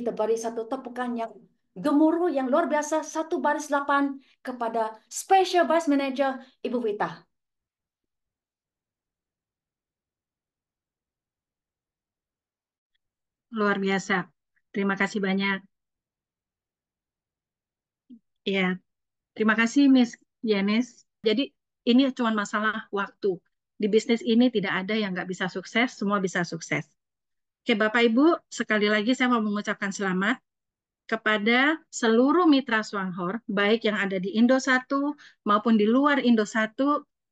kita beri satu tepukan yang gemuruh, yang luar biasa, 1 baris 8 kepada Special Vice Manager Ibu Wita. Luar biasa. Terima kasih banyak. Ya, terima kasih Miss Yanes. Jadi ini cuma masalah waktu. Di bisnis ini tidak ada yang nggak bisa sukses, semua bisa sukses. Oke, Bapak Ibu, sekali lagi saya mau mengucapkan selamat kepada seluruh mitra Swanghor, baik yang ada di Indo 1 maupun di luar Indo 1.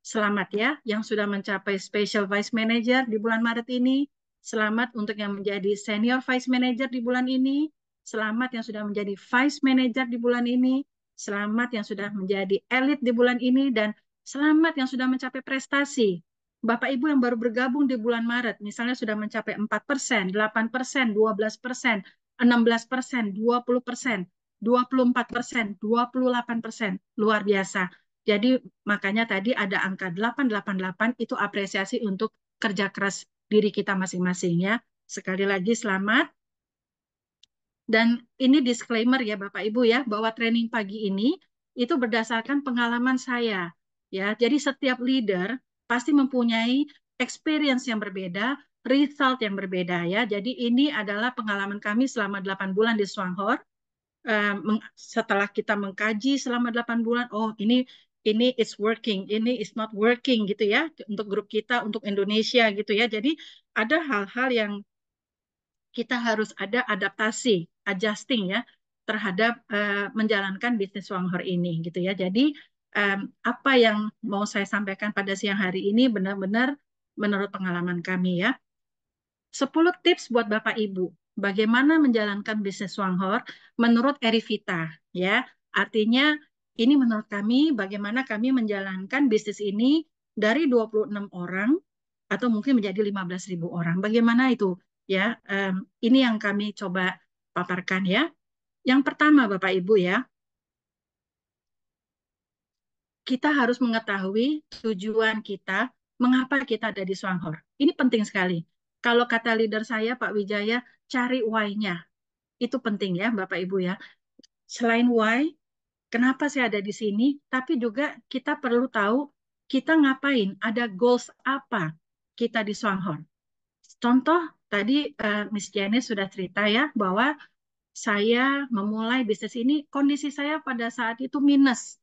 Selamat ya, yang sudah mencapai Special Vice Manager di bulan Maret ini. Selamat untuk yang menjadi Senior Vice Manager di bulan ini. Selamat yang sudah menjadi Vice Manager di bulan ini. Selamat yang sudah menjadi Elite di bulan ini. Dan selamat yang sudah mencapai prestasi. Bapak Ibu yang baru bergabung di bulan Maret, misalnya sudah mencapai 4%, 8%, 12%, 16%, 20%, 24%, 28%. Luar biasa. Jadi makanya tadi ada angka 888 itu apresiasi untuk kerja keras diri kita masing-masing ya. Sekali lagi selamat. Dan ini disclaimer ya Bapak Ibu ya, bahwa training pagi ini itu berdasarkan pengalaman saya. Ya, jadi setiap leader pasti mempunyai experience yang berbeda, result yang berbeda ya. Jadi ini adalah pengalaman kami selama 8 bulan di Swanghor. Setelah kita mengkaji selama 8 bulan, oh ini is working, ini is not working gitu ya untuk grup kita, untuk Indonesia gitu ya. Jadi ada hal-hal yang kita harus ada adaptasi, adjusting ya terhadap menjalankan bisnis Swanghor ini gitu ya. Jadi apa yang mau saya sampaikan pada siang hari ini benar-benar menurut pengalaman kami ya. 10 tips buat Bapak Ibu bagaimana menjalankan bisnis Swanghor menurut Erivita ya. Artinya ini menurut kami bagaimana kami menjalankan bisnis ini dari 26 orang atau mungkin menjadi 15.000 orang. Bagaimana itu ya? Ini yang kami coba paparkan ya. Yang pertama Bapak Ibu ya, kita harus mengetahui tujuan kita, mengapa kita ada di Swanghor. Ini penting sekali. Kalau kata leader saya Pak Wijaya, cari why-nya. Itu penting ya Bapak Ibu ya. Selain why, kenapa saya ada di sini, tapi juga kita perlu tahu kita ngapain, ada goals apa kita di Swanghor. Contoh tadi Miss Janice sudah cerita ya bahwa saya memulai bisnis ini, kondisi saya pada saat itu minus.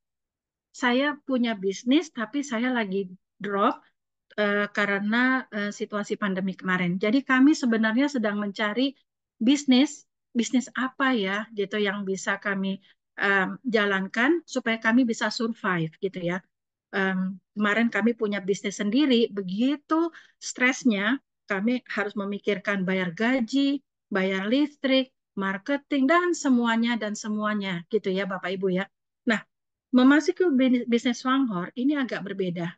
Saya punya bisnis tapi saya lagi drop karena situasi pandemi kemarin. Jadi kami sebenarnya sedang mencari bisnis, bisnis apa ya gitu yang bisa kami jalankan supaya kami bisa survive gitu ya. Kemarin kami punya bisnis sendiri, begitu stresnya kami harus memikirkan bayar gaji, bayar listrik, marketing dan semuanya gitu ya Bapak Ibu ya. Nah, memasuki bisnis Swanghor ini agak berbeda.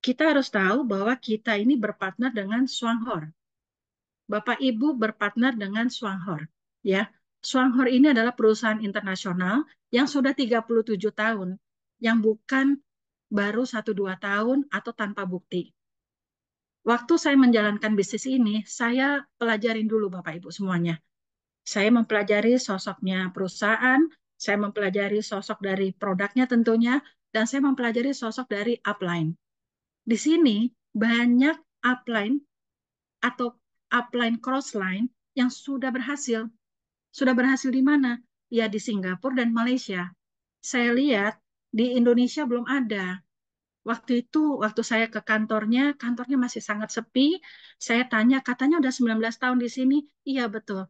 Kita harus tahu bahwa kita ini berpartner dengan Swanghor. Bapak Ibu berpartner dengan Swanghor. Ya, Swanghor ini adalah perusahaan internasional yang sudah 37 tahun, yang bukan baru 1-2 tahun atau tanpa bukti. Waktu saya menjalankan bisnis ini, saya pelajarin dulu Bapak Ibu semuanya. Saya mempelajari sosoknya perusahaan, saya mempelajari sosok dari produknya tentunya, dan saya mempelajari sosok dari upline. Di sini banyak upline atau upline crossline yang sudah berhasil. Sudah berhasil di mana? Ya di Singapura dan Malaysia. Saya lihat di Indonesia belum ada. Waktu itu, waktu saya ke kantornya masih sangat sepi. Saya tanya, katanya udah 19 tahun di sini. Iya betul.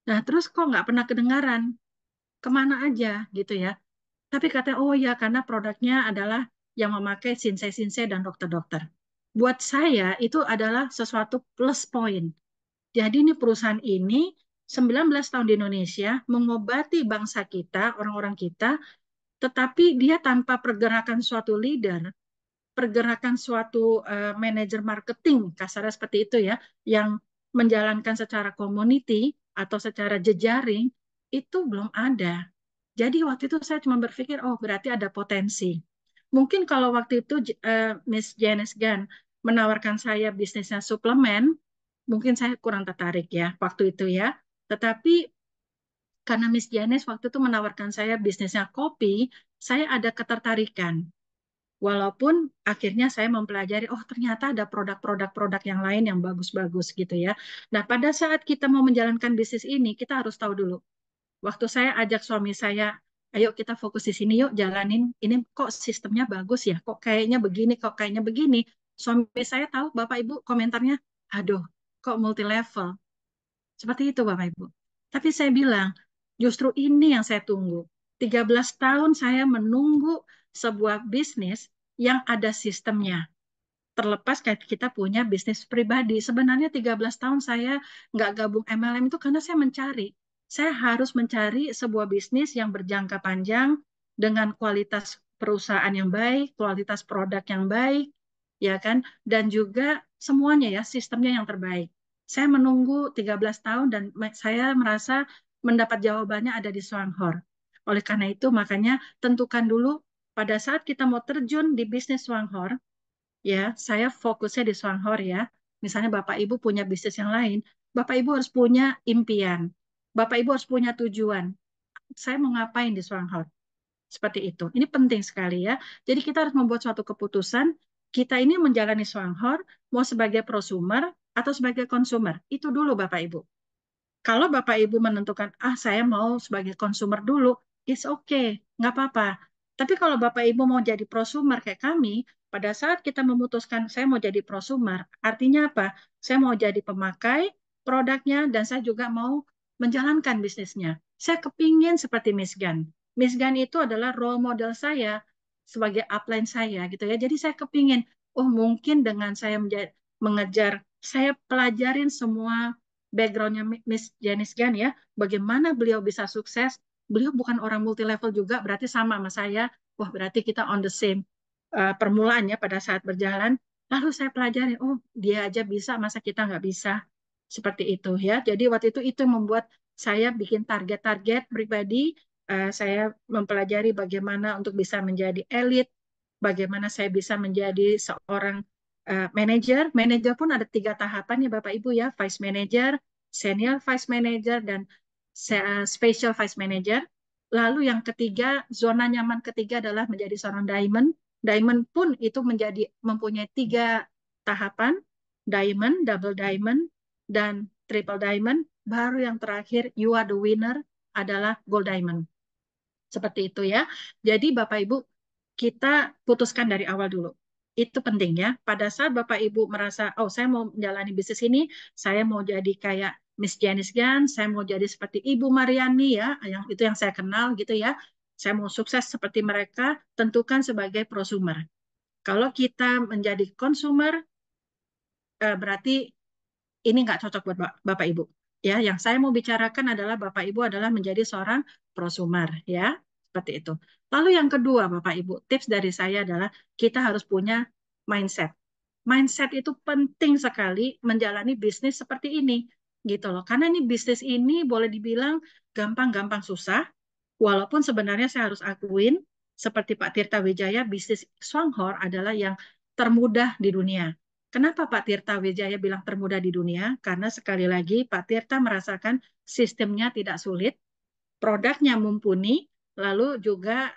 Nah terus kok nggak pernah kedengaran? Kemana aja gitu ya. Tapi katanya, oh ya karena produknya adalah yang memakai sinsei-sinsei dan dokter-dokter. Buat saya itu adalah sesuatu plus point. Jadi ini perusahaan ini 19 tahun di Indonesia mengobati bangsa kita, orang-orang kita, tetapi dia tanpa pergerakan suatu leader, pergerakan suatu manajer marketing, kasarnya seperti itu ya, yang menjalankan secara community atau secara jejaring, itu belum ada. Jadi waktu itu saya cuma berpikir, oh berarti ada potensi. Mungkin kalau waktu itu Miss Janice Gunn menawarkan saya bisnisnya suplemen, mungkin saya kurang tertarik ya waktu itu ya. Tetapi Karena Miss Janice waktu itu menawarkan saya bisnisnya kopi, saya ada ketertarikan. Walaupun akhirnya saya mempelajari, oh ternyata ada produk-produk yang lain yang bagus-bagus gitu ya. Nah, pada saat kita mau menjalankan bisnis ini, kita harus tahu dulu. Waktu saya ajak suami saya, ayo kita fokus di sini yuk, jalanin. Ini kok sistemnya bagus ya, kok kayaknya begini, kok kayaknya begini. Suami saya tahu, Bapak Ibu komentarnya, aduh, kok multi level. Seperti itu Bapak Ibu. Tapi saya bilang, justru ini yang saya tunggu. 13 tahun saya menunggu sebuah bisnis yang ada sistemnya. Terlepas kayak kita punya bisnis pribadi. Sebenarnya 13 tahun saya nggak gabung MLM itu karena saya mencari. Saya harus mencari sebuah bisnis yang berjangka panjang dengan kualitas perusahaan yang baik, kualitas produk yang baik, ya kan? Dan juga semuanya ya, sistemnya yang terbaik. Saya menunggu 13 tahun dan saya merasa mendapat jawabannya ada di Swanghor. Oleh karena itu, makanya tentukan dulu pada saat kita mau terjun di bisnis Swanghor, ya, saya fokusnya di Swanghor ya. Misalnya Bapak Ibu punya bisnis yang lain, Bapak Ibu harus punya impian. Bapak Ibu harus punya tujuan. Saya mau ngapain di Swanghor? Seperti itu. Ini penting sekali ya. Jadi kita harus membuat suatu keputusan, kita ini menjalani Swanghor mau sebagai prosumer atau sebagai konsumer. Itu dulu Bapak Ibu. Kalau Bapak Ibu menentukan, saya mau sebagai konsumer dulu, it's okay, nggak apa-apa. Tapi kalau Bapak Ibu mau jadi prosumer kayak kami, pada saat kita memutuskan saya mau jadi prosumer, artinya apa? Saya mau jadi pemakai produknya dan saya juga mau menjalankan bisnisnya. Saya kepingin seperti Miss Gan. Miss Gan itu adalah role model saya sebagai upline saya gitu ya. Jadi saya kepingin, oh mungkin dengan saya mengejar, saya pelajarin semua backgroundnya Miss Janice Gan ya, bagaimana beliau bisa sukses. Beliau bukan orang multi level juga, berarti sama sama saya. Wah, berarti kita on the same permulaannya pada saat berjalan. Lalu saya pelajari, oh dia aja bisa, masa kita nggak bisa. Seperti itu ya. Jadi waktu itu yang membuat saya bikin target-target pribadi. Saya mempelajari bagaimana untuk bisa menjadi elit, bagaimana saya bisa menjadi seorang manager. Manager pun ada 3 tahapan ya Bapak Ibu ya, vice manager, senior vice manager, dan special vice manager. Lalu yang ketiga, zona nyaman ketiga adalah menjadi seorang diamond. Diamond pun itu mempunyai 3 tahapan, diamond, double diamond, dan triple diamond. Baru yang terakhir, you are the winner, adalah gold diamond. Seperti itu ya. Jadi Bapak Ibu, kita putuskan dari awal dulu. Itu penting ya. Pada saat Bapak Ibu merasa, oh saya mau menjalani bisnis ini, saya mau jadi kayak Miss Janice Gan, saya mau jadi seperti Ibu Mariani ya, yang itu yang saya kenal gitu ya. Saya mau sukses seperti mereka, tentukan sebagai prosumer. Kalau kita menjadi konsumer, berarti ini nggak cocok buat Bapak Ibu. Ya, yang saya mau bicarakan adalah Bapak Ibu adalah menjadi seorang prosumer, ya, seperti itu. Lalu yang kedua, Bapak Ibu, tips dari saya adalah kita harus punya mindset. Mindset itu penting sekali menjalani bisnis seperti ini, gitu loh. Karena ini bisnis ini boleh dibilang gampang-gampang susah, walaupun sebenarnya saya harus akuin, seperti Pak Tirta Wijaya, bisnis Swanghor adalah yang termudah di dunia. Kenapa Pak Tirta Wijaya bilang termudah di dunia? Karena sekali lagi Pak Tirta merasakan sistemnya tidak sulit, produknya mumpuni, lalu juga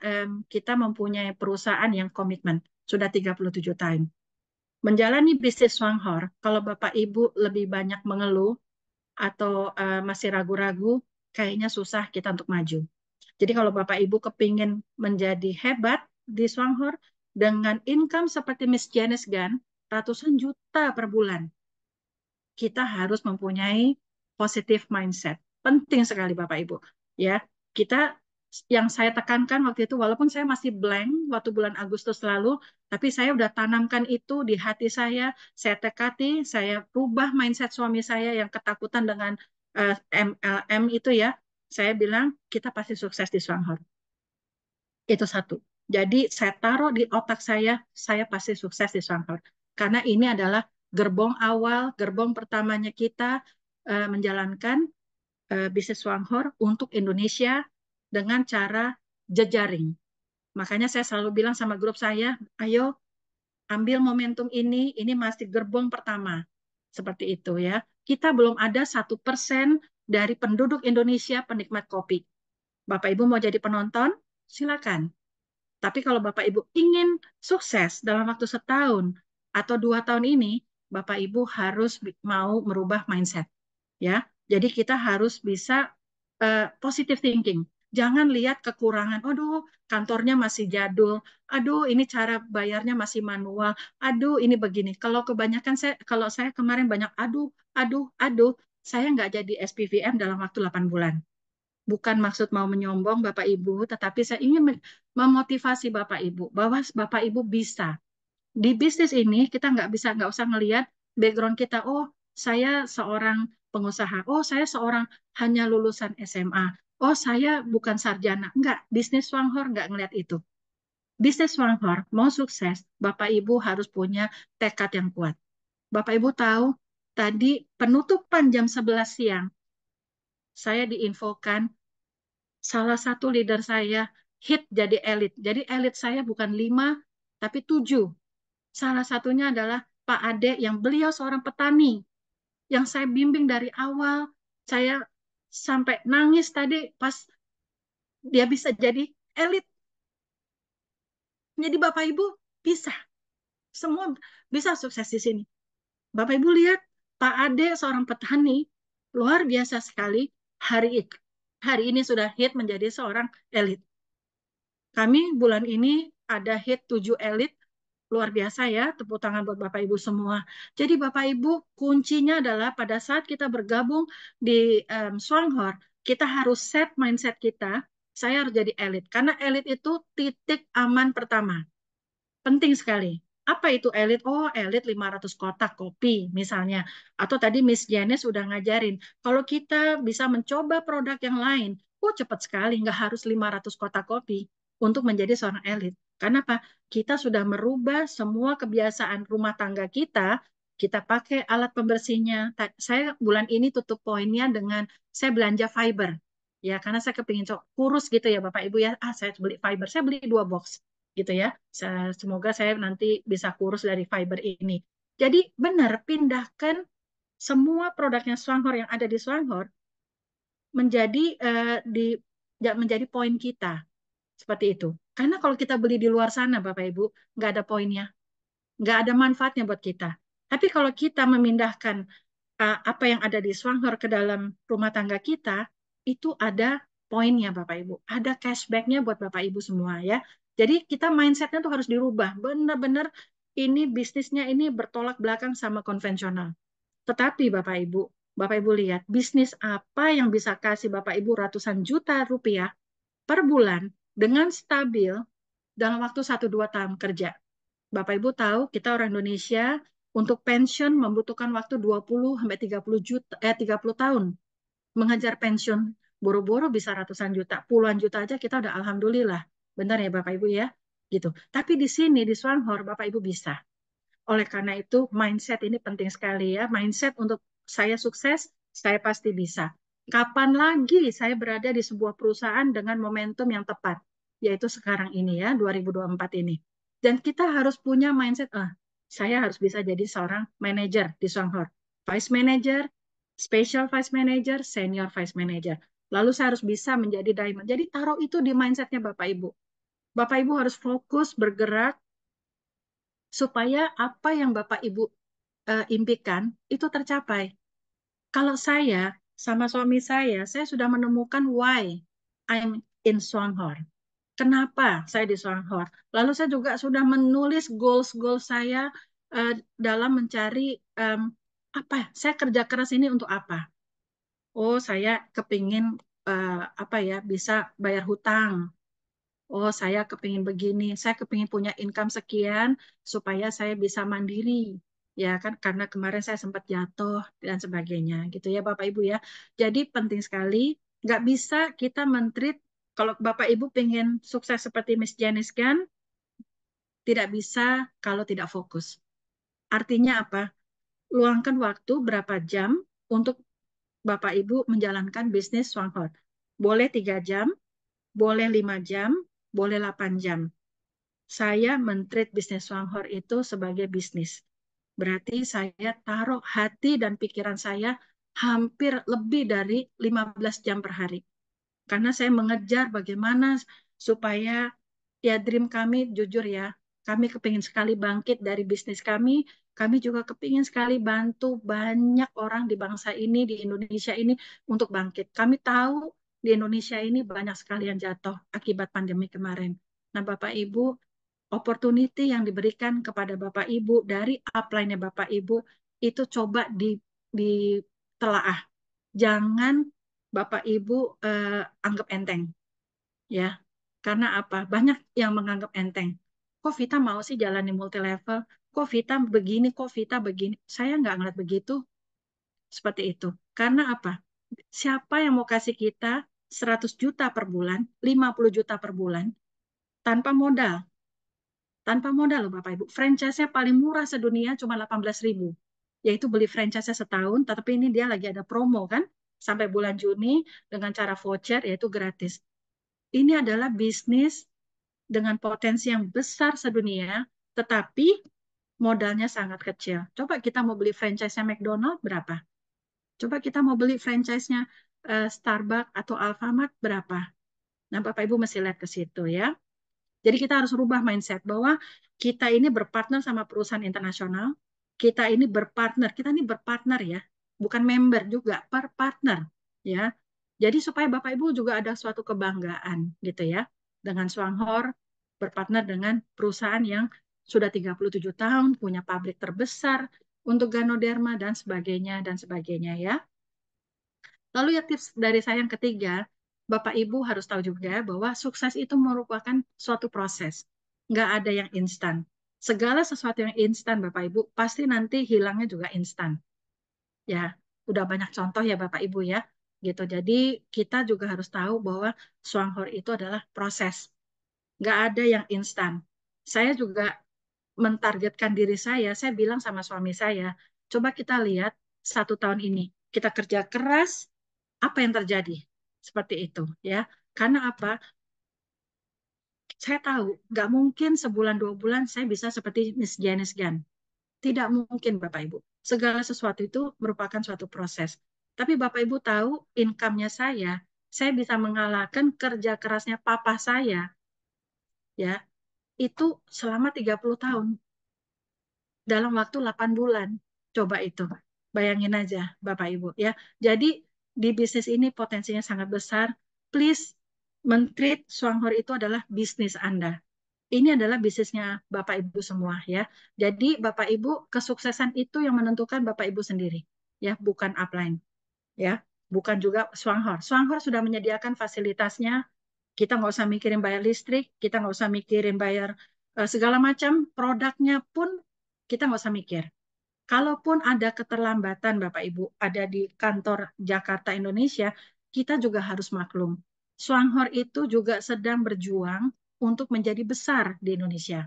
kita mempunyai perusahaan yang komitmen. Sudah 37 tahun. Menjalani bisnis Swanghor, kalau Bapak Ibu lebih banyak mengeluh atau masih ragu-ragu, kayaknya susah kita untuk maju. Jadi kalau Bapak Ibu kepingin menjadi hebat di Swanghor dengan income seperti Miss Janice Gan, ratusan juta per bulan, kita harus mempunyai positive mindset. Penting sekali Bapak Ibu. Ya, kita yang saya tekankan waktu itu, walaupun saya masih blank waktu bulan Agustus lalu, tapi saya udah tanamkan itu di hati saya tekati, saya rubah mindset suami saya yang ketakutan dengan MLM itu ya. Saya bilang, kita pasti sukses di Swanghor. Itu satu. Jadi saya taruh di otak saya pasti sukses di Swanghor. Karena ini adalah gerbong awal, gerbong pertamanya kita menjalankan bisnis Swanghor untuk Indonesia dengan cara jejaring. Makanya saya selalu bilang sama grup saya, ayo ambil momentum ini masih gerbong pertama. Seperti itu ya. Kita belum ada 1% dari penduduk Indonesia penikmat kopi. Bapak Ibu mau jadi penonton? Silakan. Tapi kalau Bapak Ibu ingin sukses dalam waktu setahun atau 2 tahun ini, Bapak Ibu harus mau merubah mindset. Ya, jadi kita harus bisa positive thinking. Jangan lihat kekurangan. Aduh, kantornya masih jadul. Aduh, ini cara bayarnya masih manual. Aduh, ini begini. Kalau saya kemarin banyak aduh, saya nggak jadi SPVM dalam waktu 8 bulan. Bukan maksud mau menyombong Bapak Ibu, tetapi saya ingin memotivasi Bapak Ibu bahwa Bapak Ibu bisa. Di bisnis ini kita nggak usah ngelihat background kita. Oh, saya seorang pengusaha. Oh, saya seorang hanya lulusan SMA. Oh, saya bukan sarjana. Enggak, bisnis Swanghor nggak ngelihat itu. Bisnis Swanghor mau sukses, Bapak Ibu harus punya tekad yang kuat. Bapak Ibu tahu, tadi penutupan jam 11 siang, saya diinfokan salah satu leader saya hit jadi elit. Jadi elit saya bukan 5, tapi 7. Salah satunya adalah Pak Ade yang beliau seorang petani yang saya bimbing dari awal. Saya sampai nangis tadi pas dia bisa jadi elit. Jadi Bapak Ibu bisa, semua bisa sukses di sini. Bapak Ibu lihat Pak Ade seorang petani luar biasa sekali hari itu. Hari ini sudah hit menjadi seorang elit. Kami bulan ini ada hit 7 elit. Luar biasa ya, tepuk tangan buat Bapak Ibu semua. Jadi Bapak Ibu, kuncinya adalah pada saat kita bergabung di Swanghor, kita harus set mindset kita, saya harus jadi elit. Karena elit itu titik aman pertama. Penting sekali. Apa itu elit? Oh, elit 500 kotak kopi misalnya. Atau tadi Miss Janice sudah ngajarin. Kalau kita bisa mencoba produk yang lain, oh cepat sekali, nggak harus 500 kotak kopi untuk menjadi seorang elit. Karena apa? Kita sudah merubah semua kebiasaan rumah tangga kita pakai alat pembersihnya. Saya bulan ini tutup poinnya dengan saya belanja fiber. Ya, karena saya kepingin kurus gitu ya Bapak Ibu ya. Saya beli fiber. Saya beli 2 box gitu ya. Semoga saya nanti bisa kurus dari fiber ini. Jadi benar, pindahkan semua produknya Swanghor yang ada di Swanghor menjadi menjadi poin kita seperti itu. Karena kalau kita beli di luar sana, Bapak Ibu, nggak ada poinnya, nggak ada manfaatnya buat kita. Tapi kalau kita memindahkan apa yang ada di Swanghor ke dalam rumah tangga kita, itu ada poinnya Bapak Ibu. Ada cashbacknya buat Bapak Ibu semua ya. Jadi kita mindsetnya tuh harus dirubah. Benar-benar ini bisnisnya ini bertolak belakang sama konvensional. Tetapi Bapak Ibu lihat bisnis apa yang bisa kasih Bapak Ibu ratusan juta rupiah per bulan dengan stabil dalam waktu 1-2 tahun kerja. Bapak Ibu tahu kita orang Indonesia untuk pensiun membutuhkan waktu 20 sampai 30 juta 30 tahun. Mengejar pensiun boro-boro bisa ratusan juta, puluhan juta aja kita udah alhamdulillah. Benar ya Bapak Ibu ya? Gitu. Tapi di sini di Swanghor Bapak Ibu bisa. Oleh karena itu mindset ini penting sekali ya. Mindset untuk saya sukses, saya pasti bisa. Kapan lagi saya berada di sebuah perusahaan dengan momentum yang tepat, yaitu sekarang ini ya, 2024 ini. Dan kita harus punya mindset, saya harus bisa jadi seorang manajer di Shanghai. Vice manager, special vice manager, senior vice manager. Lalu saya harus bisa menjadi diamond. Jadi taruh itu di mindsetnya Bapak Ibu. Bapak Ibu harus fokus bergerak supaya apa yang Bapak Ibu impikan itu tercapai. Kalau saya sama suami saya sudah menemukan why I'm in Swanghor. Kenapa saya di Swanghor? Lalu saya juga sudah menulis goals-goals saya dalam mencari apa? Saya kerja keras ini untuk apa? Oh, saya kepingin apa ya? Bisa bayar hutang. Oh, saya kepingin begini, saya kepingin punya income sekian supaya saya bisa mandiri. Ya kan, karena kemarin saya sempat jatuh dan sebagainya, gitu ya Bapak Ibu ya. Jadi penting sekali, nggak bisa kita mentreat, kalau Bapak Ibu pengen sukses seperti Miss Janice kan, tidak bisa kalau tidak fokus. Artinya apa? Luangkan waktu berapa jam untuk Bapak Ibu menjalankan bisnis Swanghor. Boleh 3 jam, boleh 5 jam, boleh 8 jam. Saya mentreat bisnis Swanghor itu sebagai bisnis. Berarti saya taruh hati dan pikiran saya hampir lebih dari 15 jam per hari. Karena saya mengejar bagaimana supaya ya dream kami jujur ya, kami kepingin sekali bangkit dari bisnis kami juga kepingin sekali bantu banyak orang di bangsa ini, di Indonesia ini untuk bangkit. Kami tahu di Indonesia ini banyak sekali yang jatuh akibat pandemi kemarin. Nah, Bapak Ibu, opportunity yang diberikan kepada Bapak Ibu dari upline-nya Bapak Ibu itu coba ditelaah. Jangan Bapak Ibu anggap enteng ya. Karena apa? Banyak yang menganggap enteng. Kok Vita mau sih jalani multi level? Kok Vita begini? Kok Vita begini? Saya nggak ngeliat begitu seperti itu. Karena apa? Siapa yang mau kasih kita 100 juta per bulan, 50 juta per bulan tanpa modal? Tanpa modal loh Bapak Ibu. Franchise-nya paling murah sedunia cuma 18.000. Yaitu beli franchise-nya setahun, tapi ini dia lagi ada promo kan? Sampai bulan Juni dengan cara voucher yaitu gratis. Ini adalah bisnis dengan potensi yang besar sedunia, tetapi modalnya sangat kecil. Coba kita mau beli franchise-nya McDonald berapa? Coba kita mau beli franchise-nya Starbucks atau Alfamart berapa? Nah, Bapak Ibu mesti lihat ke situ ya. Jadi kita harus rubah mindset bahwa kita ini berpartner sama perusahaan internasional, kita ini berpartner ya, bukan member juga, berpartner ya. Jadi supaya Bapak Ibu juga ada suatu kebanggaan gitu ya, dengan Swanghor berpartner dengan perusahaan yang sudah 37 tahun, punya pabrik terbesar untuk Ganoderma dan sebagainya ya. Lalu ya tips dari saya yang ketiga, Bapak Ibu harus tahu juga bahwa sukses itu merupakan suatu proses. Nggak ada yang instan. Segala sesuatu yang instan Bapak Ibu, pasti nanti hilangnya juga instan. Ya, udah banyak contoh ya Bapak Ibu ya. Gitu. Jadi kita juga harus tahu bahwa Swanghor itu adalah proses. Nggak ada yang instan. Saya juga mentargetkan diri saya bilang sama suami saya, coba kita lihat 1 tahun ini. Kita kerja keras, apa yang terjadi? Seperti itu ya. Karena apa? Saya tahu nggak mungkin sebulan 2 bulan saya bisa seperti Miss Janice Gunn. Tidak mungkin Bapak Ibu. Segala sesuatu itu merupakan suatu proses. Tapi Bapak Ibu tahu income-nya saya bisa mengalahkan kerja kerasnya papa saya ya. Itu selama 30 tahun dalam waktu 8 bulan. Coba itu. Bayangin aja Bapak Ibu ya. Jadi di bisnis ini potensinya sangat besar. Please mentreat Swanghor itu adalah bisnis Anda. Ini adalah bisnisnya Bapak Ibu semua ya. Jadi Bapak Ibu kesuksesan itu yang menentukan Bapak Ibu sendiri ya, bukan upline ya, bukan juga Swanghor. Swanghor sudah menyediakan fasilitasnya. Kita nggak usah mikirin bayar listrik, kita nggak usah mikirin bayar segala macam produknya pun kita nggak usah mikir. Kalaupun ada keterlambatan Bapak Ibu ada di kantor Jakarta Indonesia, kita juga harus maklum. Swanghor itu juga sedang berjuang untuk menjadi besar di Indonesia.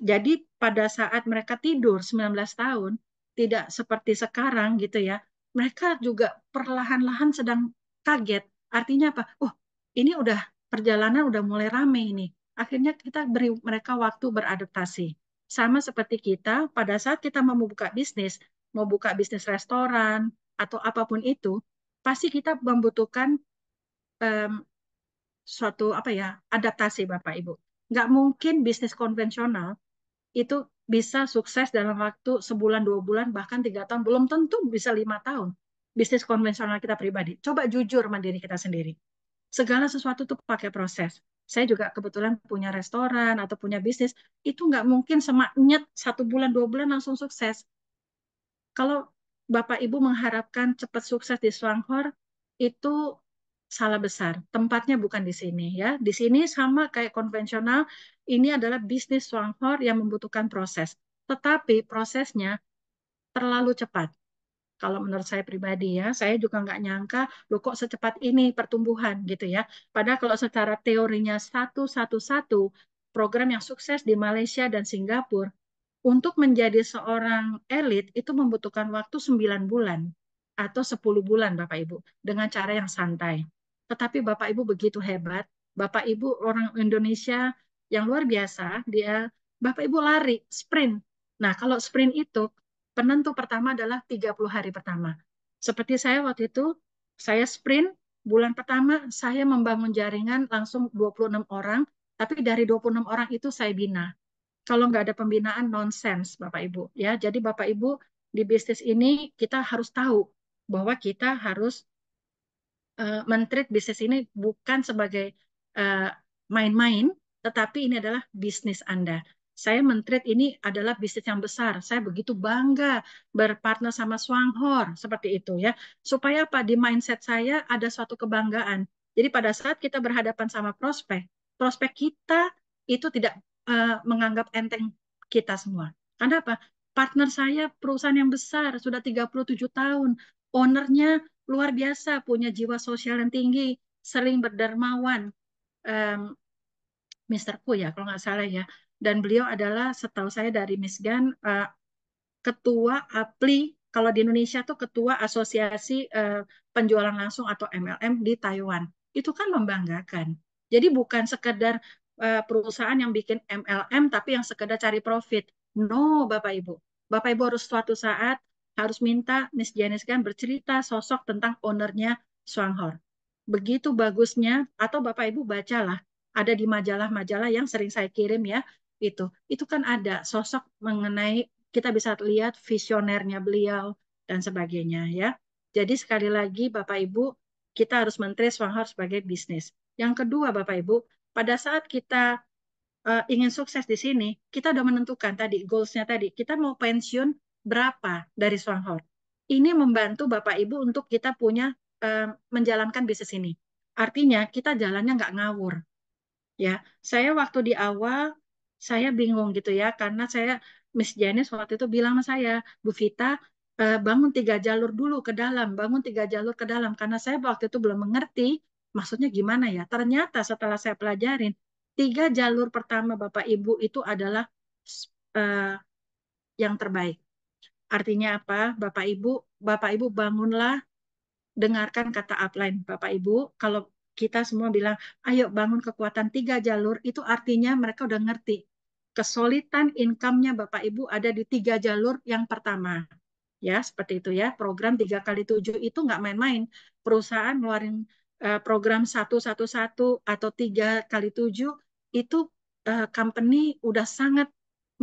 Jadi pada saat mereka tidur 19 tahun, tidak seperti sekarang gitu ya, mereka juga perlahan-lahan sedang kaget. Artinya apa? Oh, ini udah perjalanan udah mulai rame ini. Akhirnya kita beri mereka waktu beradaptasi. Sama seperti kita, pada saat kita mau buka bisnis restoran atau apapun itu, pasti kita membutuhkan em, suatu apa ya adaptasi Bapak Ibu. Nggak mungkin bisnis konvensional itu bisa sukses dalam waktu sebulan, 2 bulan, bahkan 3 tahun. Belum tentu bisa 5 tahun. Bisnis konvensional kita pribadi. Coba jujur sama diri kita sendiri. Segala sesuatu tuh pakai proses. Saya juga kebetulan punya restoran atau punya bisnis. Itu nggak mungkin semaknyet 1 bulan, 2 bulan langsung sukses. Kalau Bapak Ibu mengharapkan cepat sukses di Swanghor, itu salah besar. Tempatnya bukan di sini ya. Di sini sama kayak konvensional, ini adalah bisnis Swanghor yang membutuhkan proses. Tetapi prosesnya terlalu cepat. Kalau menurut saya pribadi ya, saya juga nggak nyangka, loh kok secepat ini pertumbuhan gitu ya. Padahal kalau secara teorinya satu program yang sukses di Malaysia dan Singapura, untuk menjadi seorang elit itu membutuhkan waktu 9 bulan atau 10 bulan Bapak Ibu dengan cara yang santai. Tetapi Bapak Ibu begitu hebat, Bapak Ibu orang Indonesia yang luar biasa, Bapak Ibu lari, sprint. Nah, kalau sprint itu penentu pertama adalah 30 hari pertama. Seperti saya waktu itu, saya sprint, bulan pertama saya membangun jaringan langsung 26 orang, tapi dari 26 orang itu saya bina. Kalau nggak ada pembinaan, nonsense, Bapak Ibu. Ya, jadi Bapak Ibu di bisnis ini kita harus tahu bahwa kita harus men-treat bisnis ini bukan sebagai eh, main-main, tetapi ini adalah bisnis Anda. Saya men-treat ini adalah bisnis yang besar. Saya begitu bangga berpartner sama Swanghor seperti itu ya. Supaya apa? Di mindset saya ada suatu kebanggaan. Jadi pada saat kita berhadapan sama prospek, prospek kita itu tidak menganggap enteng kita semua. Karena apa? Partner saya perusahaan yang besar, sudah 37 tahun. Ownernya luar biasa, punya jiwa sosial yang tinggi, sering berdermawan. Um, Mr. Ku ya, kalau nggak salah ya. Dan beliau adalah, setahu saya dari Michigan, ketua APLI, kalau di Indonesia tuh ketua Asosiasi Penjualan Langsung atau MLM di Taiwan. Itu kan membanggakan. Jadi bukan sekedar perusahaan yang bikin MLM, tapi yang sekedar cari profit. No, Bapak Ibu. Bapak Ibu harus suatu saat harus minta Miss Janice kan bercerita sosok tentang ownernya Swanghor. Begitu bagusnya, atau Bapak Ibu bacalah, ada di majalah-majalah yang sering saya kirim ya, itu kan ada sosok mengenai, kita bisa lihat visionernya beliau dan sebagainya ya. Jadi sekali lagi Bapak Ibu, kita harus men-treat Swanghor sebagai bisnis. Yang kedua Bapak Ibu, pada saat kita ingin sukses di sini, kita udah menentukan tadi goals-nya tadi, kita mau pensiun berapa dari Swanghor. Ini membantu Bapak Ibu untuk kita punya menjalankan bisnis ini. Artinya kita jalannya nggak ngawur ya. Saya waktu di awal saya bingung gitu ya karena saya Miss Janice waktu itu bilang sama saya, Bu Vita, bangun 3 jalur dulu ke dalam, bangun 3 jalur ke dalam karena saya waktu itu belum mengerti maksudnya gimana ya. Ternyata setelah saya pelajarin 3 jalur pertama Bapak Ibu itu adalah uh, yang terbaik. Artinya apa? Bapak Ibu bangunlah, dengarkan kata upline Bapak Ibu. Kalau kita semua bilang, ayo bangun kekuatan 3 jalur, itu artinya mereka udah ngerti. Kesulitan income-nya Bapak Ibu ada di 3 jalur yang pertama. Ya, seperti itu ya. Program 3x7 itu nggak main-main. Perusahaan ngeluarin program 111 atau 3x7 itu company udah sangat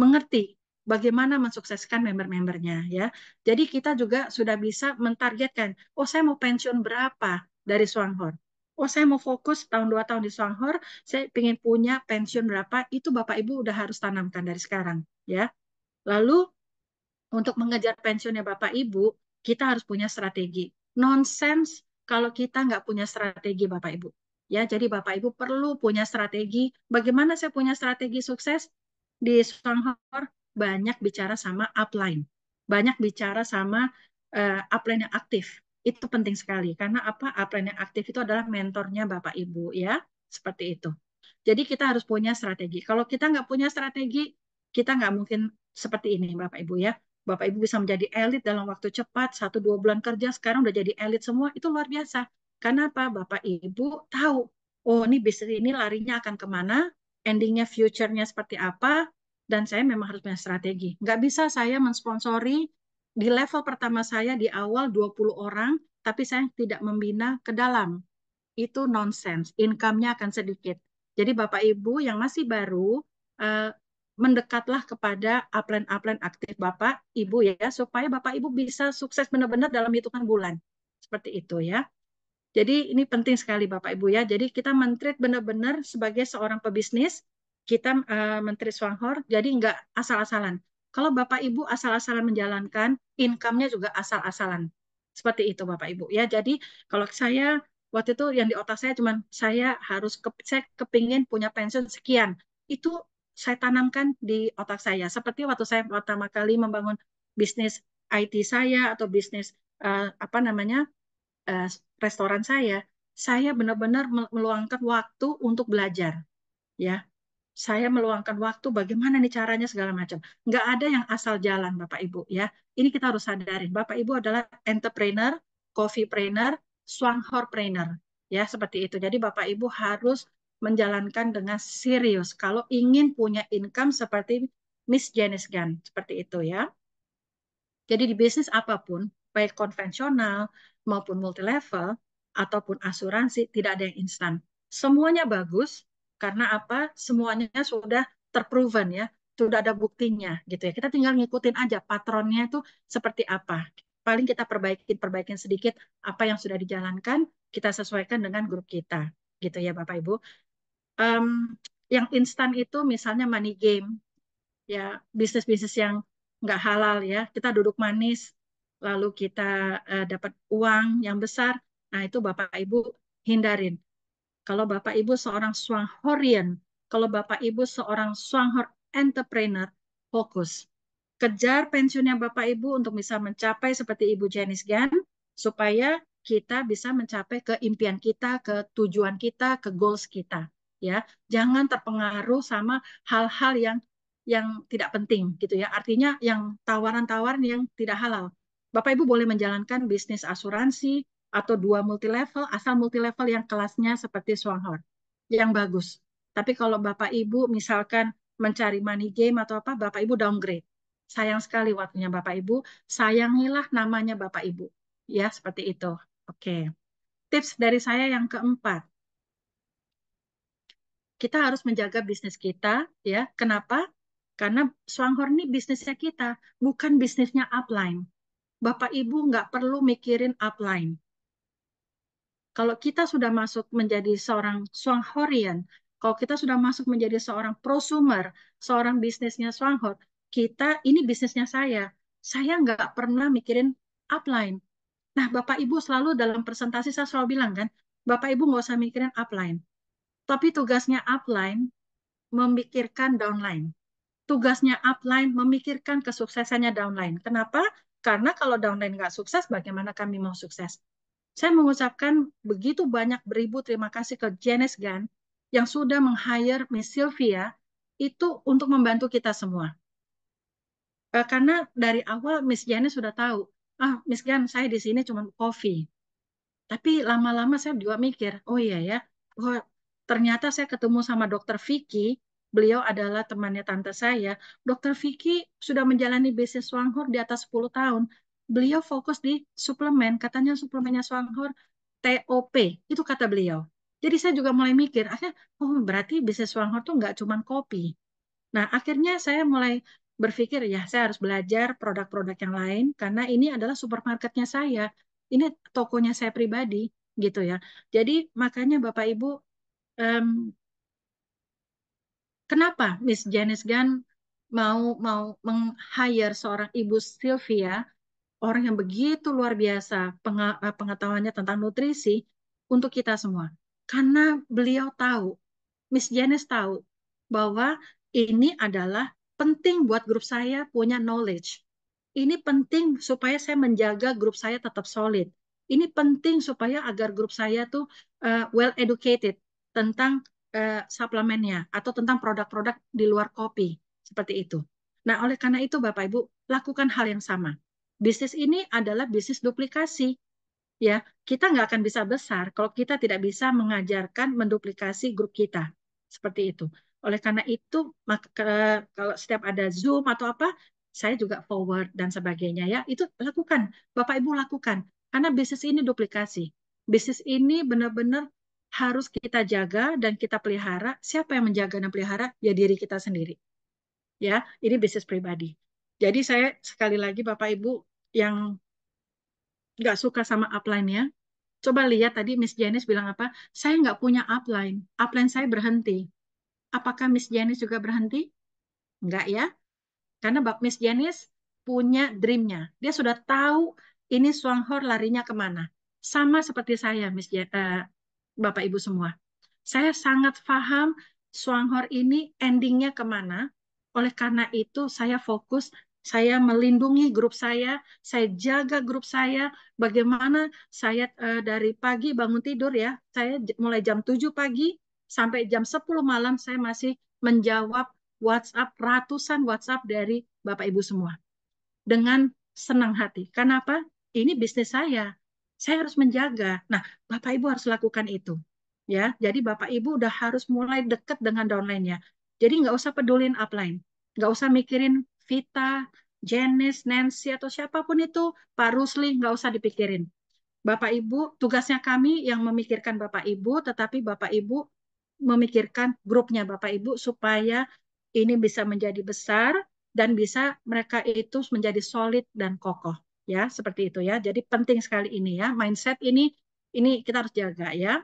mengerti bagaimana mensukseskan member-membernya ya. Jadi kita juga sudah bisa mentargetkan, oh saya mau pensiun berapa dari Swanghor. Oh saya mau fokus tahun 2 tahun di Swanghor, saya ingin punya pensiun berapa, itu Bapak Ibu udah harus tanamkan dari sekarang ya. Lalu untuk mengejar pensiunnya Bapak Ibu, kita harus punya strategi. Nonsense kalau kita nggak punya strategi Bapak Ibu. Ya, jadi Bapak Ibu perlu punya strategi. Bagaimana saya punya strategi sukses? Di Songhor banyak bicara sama upline. Banyak bicara sama upline yang aktif. Itu penting sekali. Karena apa? Upline yang aktif itu adalah mentornya Bapak Ibu. Ya, seperti itu. Jadi kita harus punya strategi. Kalau kita nggak punya strategi, kita nggak mungkin seperti ini Bapak Ibu ya. Bapak Ibu bisa menjadi elit dalam waktu cepat, 1-2 bulan kerja, sekarang udah jadi elit semua, itu luar biasa. Karena apa? Bapak Ibu tahu, oh ini bisnis ini larinya akan kemana, endingnya future-nya seperti apa, dan saya memang harus punya strategi. Nggak bisa saya mensponsori di level pertama saya di awal 20 orang, tapi saya tidak membina ke dalam. Itu nonsense, income-nya akan sedikit. Jadi Bapak Ibu yang masih baru, eh, mendekatlah kepada upline-upline aktif Bapak Ibu ya, supaya Bapak Ibu bisa sukses benar-benar dalam hitungan bulan. Seperti itu ya. Jadi ini penting sekali Bapak Ibu ya. Jadi kita men-treat benar-benar sebagai seorang pebisnis, kita men-treat Swanghor, jadi nggak asal-asalan. Kalau Bapak Ibu asal-asalan menjalankan, income-nya juga asal-asalan. Seperti itu Bapak Ibu ya. Jadi kalau saya waktu itu yang di otak saya cuman saya kepingin punya pensiun sekian. Itu saya tanamkan di otak saya. Seperti waktu saya pertama kali membangun bisnis IT saya atau bisnis apa namanya eh, restoran saya benar-benar meluangkan waktu untuk belajar. Ya, saya meluangkan waktu bagaimana nih caranya segala macam. Nggak ada yang asal jalan, Bapak Ibu. Ya, ini kita harus sadarin. Bapak Ibu adalah entrepreneur, coffeepreneur, swanghorpreneur. Ya, seperti itu. Jadi Bapak Ibu harus menjalankan dengan serius. Kalau ingin punya income seperti Miss Janice Gunn, seperti itu ya. Jadi di bisnis apapun, baik konvensional maupun multilevel ataupun asuransi, tidak ada yang instan. Semuanya bagus karena apa? Semuanya sudah terproven ya, sudah ada buktinya gitu ya. Kita tinggal ngikutin aja patronnya itu seperti apa. Paling kita perbaikin sedikit apa yang sudah dijalankan, kita sesuaikan dengan grup kita gitu ya Bapak Ibu. Em, yang instan itu misalnya money game ya, bisnis-bisnis yang nggak halal ya, kita duduk manis lalu kita dapat uang yang besar. Nah itu Bapak Ibu hindarin. Kalau Bapak Ibu seorang Swanghorian, kalau Bapak Ibu seorang Swanghor entrepreneur, fokus. Kejar pensiunnya Bapak Ibu untuk bisa mencapai seperti Ibu Janice Gan, supaya kita bisa mencapai ke impian kita, ke tujuan kita, ke goals kita. Ya, jangan terpengaruh sama hal-hal yang tidak penting gitu ya. Artinya yang tawaran-tawaran yang tidak halal. Bapak Ibu boleh menjalankan bisnis asuransi, atau dua multilevel, asal multilevel yang kelasnya seperti Swanghor, yang bagus. Tapi kalau Bapak Ibu misalkan mencari money game atau apa, Bapak Ibu downgrade. Sayang sekali waktunya Bapak Ibu, sayangilah namanya Bapak Ibu. Ya, seperti itu. Oke. Tips dari saya yang keempat, kita harus menjaga bisnis kita, ya. Kenapa? Karena Swanghor ini bisnisnya kita, bukan bisnisnya upline. Bapak Ibu nggak perlu mikirin upline. Kalau kita sudah masuk menjadi seorang Swanghorian, kalau kita sudah masuk menjadi seorang prosumer, seorang bisnisnya Swanghor, kita ini bisnisnya saya nggak pernah mikirin upline. Nah, Bapak Ibu selalu dalam presentasi saya selalu bilang kan, Bapak Ibu nggak usah mikirin upline, tapi tugasnya upline memikirkan downline. Tugasnya upline memikirkan kesuksesannya downline. Kenapa? Karena kalau downline nggak sukses, bagaimana kami mau sukses? Saya mengucapkan begitu banyak beribu terima kasih ke Janice Gan yang sudah meng-hire Miss Sylvia itu untuk membantu kita semua. Karena dari awal Miss Janice sudah tahu, Miss Gan saya di sini cuma coffee. Tapi lama-lama saya juga mikir, oh iya ya, oh, ternyata saya ketemu sama Dokter Vicky, beliau adalah temannya tante saya. Dokter Vicky sudah menjalani bisnis Swanghor di atas 10 tahun. Beliau fokus di suplemen, katanya suplemennya Swanghor TOP, itu kata beliau. Jadi saya juga mulai mikir, akhirnya, oh berarti bisnis Swanghor tuh nggak cuma kopi. Nah, akhirnya saya mulai berpikir, ya saya harus belajar produk-produk yang lain, karena ini adalah supermarketnya saya. Ini tokonya saya pribadi, gitu ya. Jadi, makanya Bapak Ibu, em, kenapa Miss Janice Gunn mau mau meng-hire seorang Ibu Sylvia, orang yang begitu luar biasa pengetahuannya tentang nutrisi, untuk kita semua? Karena beliau tahu, Miss Janice tahu bahwa ini adalah penting buat grup saya punya knowledge. Ini penting supaya saya menjaga grup saya tetap solid. Ini penting supaya agar grup saya tuh well educated tentang suplemennya atau tentang produk-produk di luar kopi seperti itu. Nah, oleh karena itu Bapak Ibu lakukan hal yang sama. Bisnis ini adalah bisnis duplikasi. Ya, kita nggak akan bisa besar kalau kita tidak bisa mengajarkan menduplikasi grup kita seperti itu. Oleh karena itu, kalau setiap ada Zoom atau apa, saya juga forward dan sebagainya ya. Itu lakukan, Bapak Ibu lakukan. Karena bisnis ini duplikasi. Bisnis ini benar-benar harus kita jaga dan kita pelihara. Siapa yang menjaga dan pelihara? Ya diri kita sendiri. Ya, ini bisnis pribadi. Jadi saya sekali lagi Bapak Ibu yang nggak suka sama upline-nya, coba lihat tadi Miss Janice bilang apa? Saya nggak punya upline. Upline saya berhenti. Apakah Miss Janice juga berhenti? Enggak ya. Karena Miss Janice punya dream-nya. Dia sudah tahu ini Swanghor larinya kemana. Sama seperti saya, Bapak Ibu semua. Saya sangat paham Swanghor ini endingnya kemana. Oleh karena itu saya fokus, saya melindungi grup saya jaga grup saya, bagaimana saya dari pagi bangun tidur ya, saya mulai jam 7 pagi sampai jam 10 malam saya masih menjawab WhatsApp, ratusan WhatsApp dari Bapak Ibu semua dengan senang hati. Kenapa? Ini bisnis saya. Saya harus menjaga. Nah, Bapak Ibu harus lakukan itu. Ya, jadi Bapak Ibu udah harus mulai dekat dengan downline-nya. Jadi nggak usah pedulin upline. Nggak usah mikirin Vita, Janice, Nancy, atau siapapun itu, Pak Rusli, nggak usah dipikirin. Bapak Ibu, tugasnya kami yang memikirkan Bapak Ibu, tetapi Bapak Ibu memikirkan grupnya Bapak Ibu supaya ini bisa menjadi besar dan bisa mereka itu menjadi solid dan kokoh. Ya, seperti itu ya. Jadi penting sekali ini ya, mindset ini kita harus jaga ya.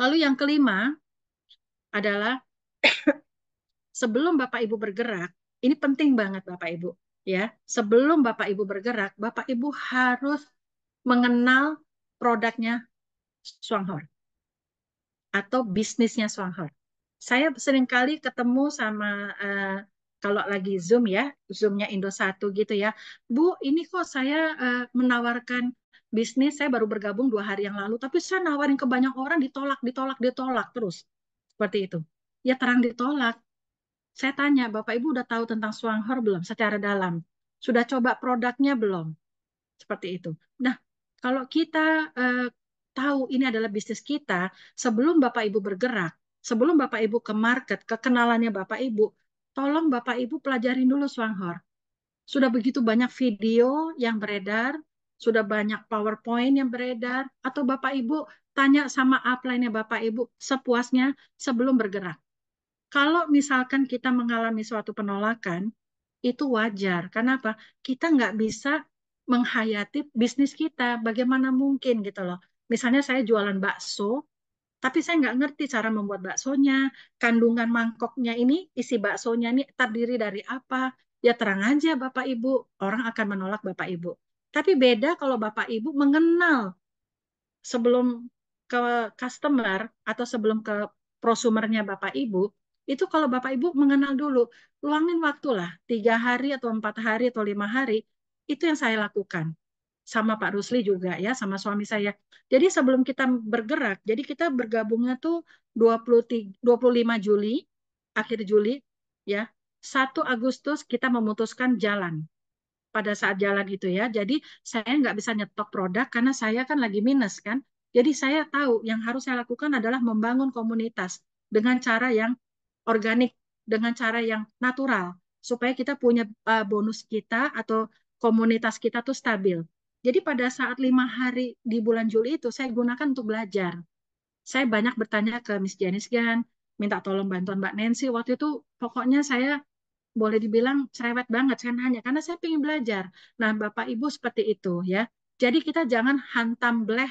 Lalu yang kelima adalah sebelum Bapak Ibu bergerak, ini penting banget Bapak Ibu ya. Sebelum Bapak Ibu bergerak, Bapak Ibu harus mengenal produknya Swanghor atau bisnisnya Swanghor. Saya seringkali ketemu sama kalau lagi Zoom ya, Zoom-nya Indosatu gitu ya. Bu, ini kok saya menawarkan bisnis, saya baru bergabung 2 hari yang lalu, tapi saya nawarin ke banyak orang ditolak, ditolak, ditolak terus. Seperti itu. Ya terang ditolak. Saya tanya, Bapak Ibu udah tahu tentang Swanghor belum secara dalam? Sudah coba produknya belum? Seperti itu. Nah, kalau kita tahu ini adalah bisnis kita, sebelum Bapak Ibu bergerak, sebelum Bapak Ibu ke market, kekenalannya Bapak Ibu, tolong Bapak Ibu pelajarin dulu Swanghor. Sudah begitu banyak video yang beredar, sudah banyak PowerPoint yang beredar, atau Bapak Ibu tanya sama upline-nya Bapak Ibu sepuasnya sebelum bergerak. Kalau misalkan kita mengalami suatu penolakan, itu wajar. Kenapa? Kita nggak bisa menghayati bisnis kita. Bagaimana mungkin gitu loh. Misalnya saya jualan bakso, tapi saya nggak ngerti cara membuat baksonya, kandungan mangkoknya ini, isi baksonya ini terdiri dari apa. Ya terang aja Bapak Ibu, orang akan menolak Bapak Ibu. Tapi beda kalau Bapak Ibu mengenal sebelum ke customer atau sebelum ke prosumernya Bapak Ibu, itu kalau Bapak Ibu mengenal dulu, luangin waktu lah, 3 hari atau 4 hari atau 5 hari, itu yang saya lakukan. Sama Pak Rusli juga ya, sama suami saya. Jadi sebelum kita bergerak, jadi kita bergabungnya tuh 23, 25 Juli, akhir Juli, ya. 1 Agustus kita memutuskan jalan pada saat jalan itu ya. Jadi saya nggak bisa nyetok produk karena saya kan lagi minus kan. Jadi saya tahu yang harus saya lakukan adalah membangun komunitas dengan cara yang organik, dengan cara yang natural, supaya kita punya bonus kita atau komunitas kita tuh stabil. Jadi pada saat 5 hari di bulan Juli itu saya gunakan untuk belajar. Saya banyak bertanya ke Miss Janice Gan, minta tolong bantuan Mbak Nancy. Waktu itu pokoknya saya boleh dibilang cerewet banget saya nanya karena saya ingin belajar. Nah, Bapak Ibu seperti itu ya. Jadi kita jangan hantam bleh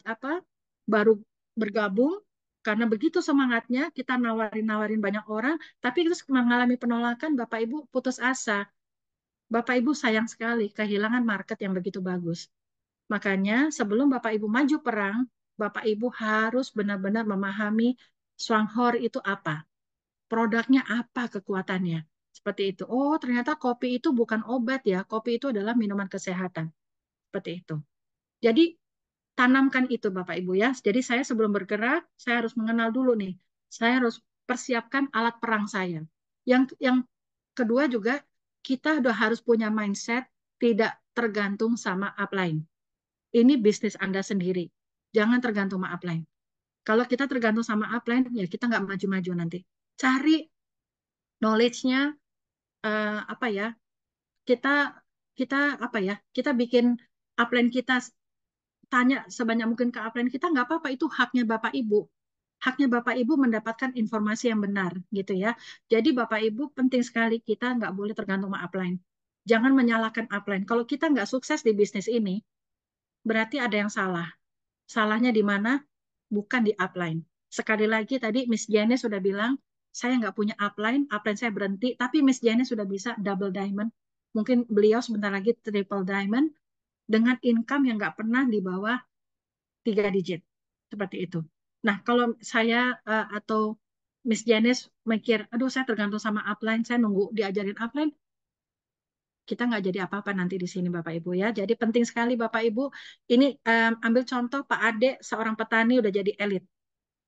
apa baru bergabung karena begitu semangatnya kita nawarin-nawarin banyak orang, tapi terus mengalami penolakan, Bapak Ibu putus asa. Bapak Ibu sayang sekali kehilangan market yang begitu bagus. Makanya sebelum Bapak Ibu maju perang, Bapak Ibu harus benar-benar memahami Swanghor itu apa, produknya apa, kekuatannya. Seperti itu. Oh, ternyata kopi itu bukan obat ya. Kopi itu adalah minuman kesehatan. Seperti itu. Jadi tanamkan itu Bapak Ibu ya. Jadi saya sebelum bergerak, saya harus mengenal dulu nih. Saya harus persiapkan alat perang saya. Yang kedua juga kita udah harus punya mindset tidak tergantung sama upline. Ini bisnis Anda sendiri. Jangan tergantung sama upline. Kalau kita tergantung sama upline, ya kita nggak maju-maju nanti. Cari knowledge-nya apa ya? Kita kita apa ya? Kita bikin upline kita tanya sebanyak mungkin ke upline kita nggak apa-apa, itu haknya Bapak Ibu. Haknya Bapak Ibu mendapatkan informasi yang benar gitu ya. Jadi Bapak Ibu penting sekali kita nggak boleh tergantung sama upline. Jangan menyalahkan upline. Kalau kita nggak sukses di bisnis ini, berarti ada yang salah. Salahnya di mana? Bukan di upline. Sekali lagi tadi Miss Janice sudah bilang, saya nggak punya upline, upline saya berhenti, tapi Miss Janice sudah bisa double diamond. Mungkin beliau sebentar lagi triple diamond dengan income yang nggak pernah di bawah 3 digit. Seperti itu. Nah, kalau saya atau Miss Janice mikir, aduh saya tergantung sama upline, saya nunggu diajarin upline, kita nggak jadi apa-apa nanti di sini Bapak Ibu ya. Jadi penting sekali Bapak Ibu, ini ambil contoh Pak Ade, seorang petani udah jadi elit.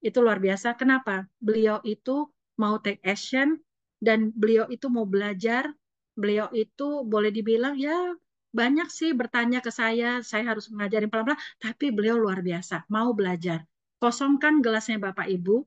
Itu luar biasa. Kenapa? Beliau itu mau take action dan beliau itu mau belajar. Beliau itu boleh dibilang ya banyak sih bertanya ke saya harus mengajarin pelan-pelan, tapi beliau luar biasa, mau belajar. Kosongkan gelasnya Bapak Ibu,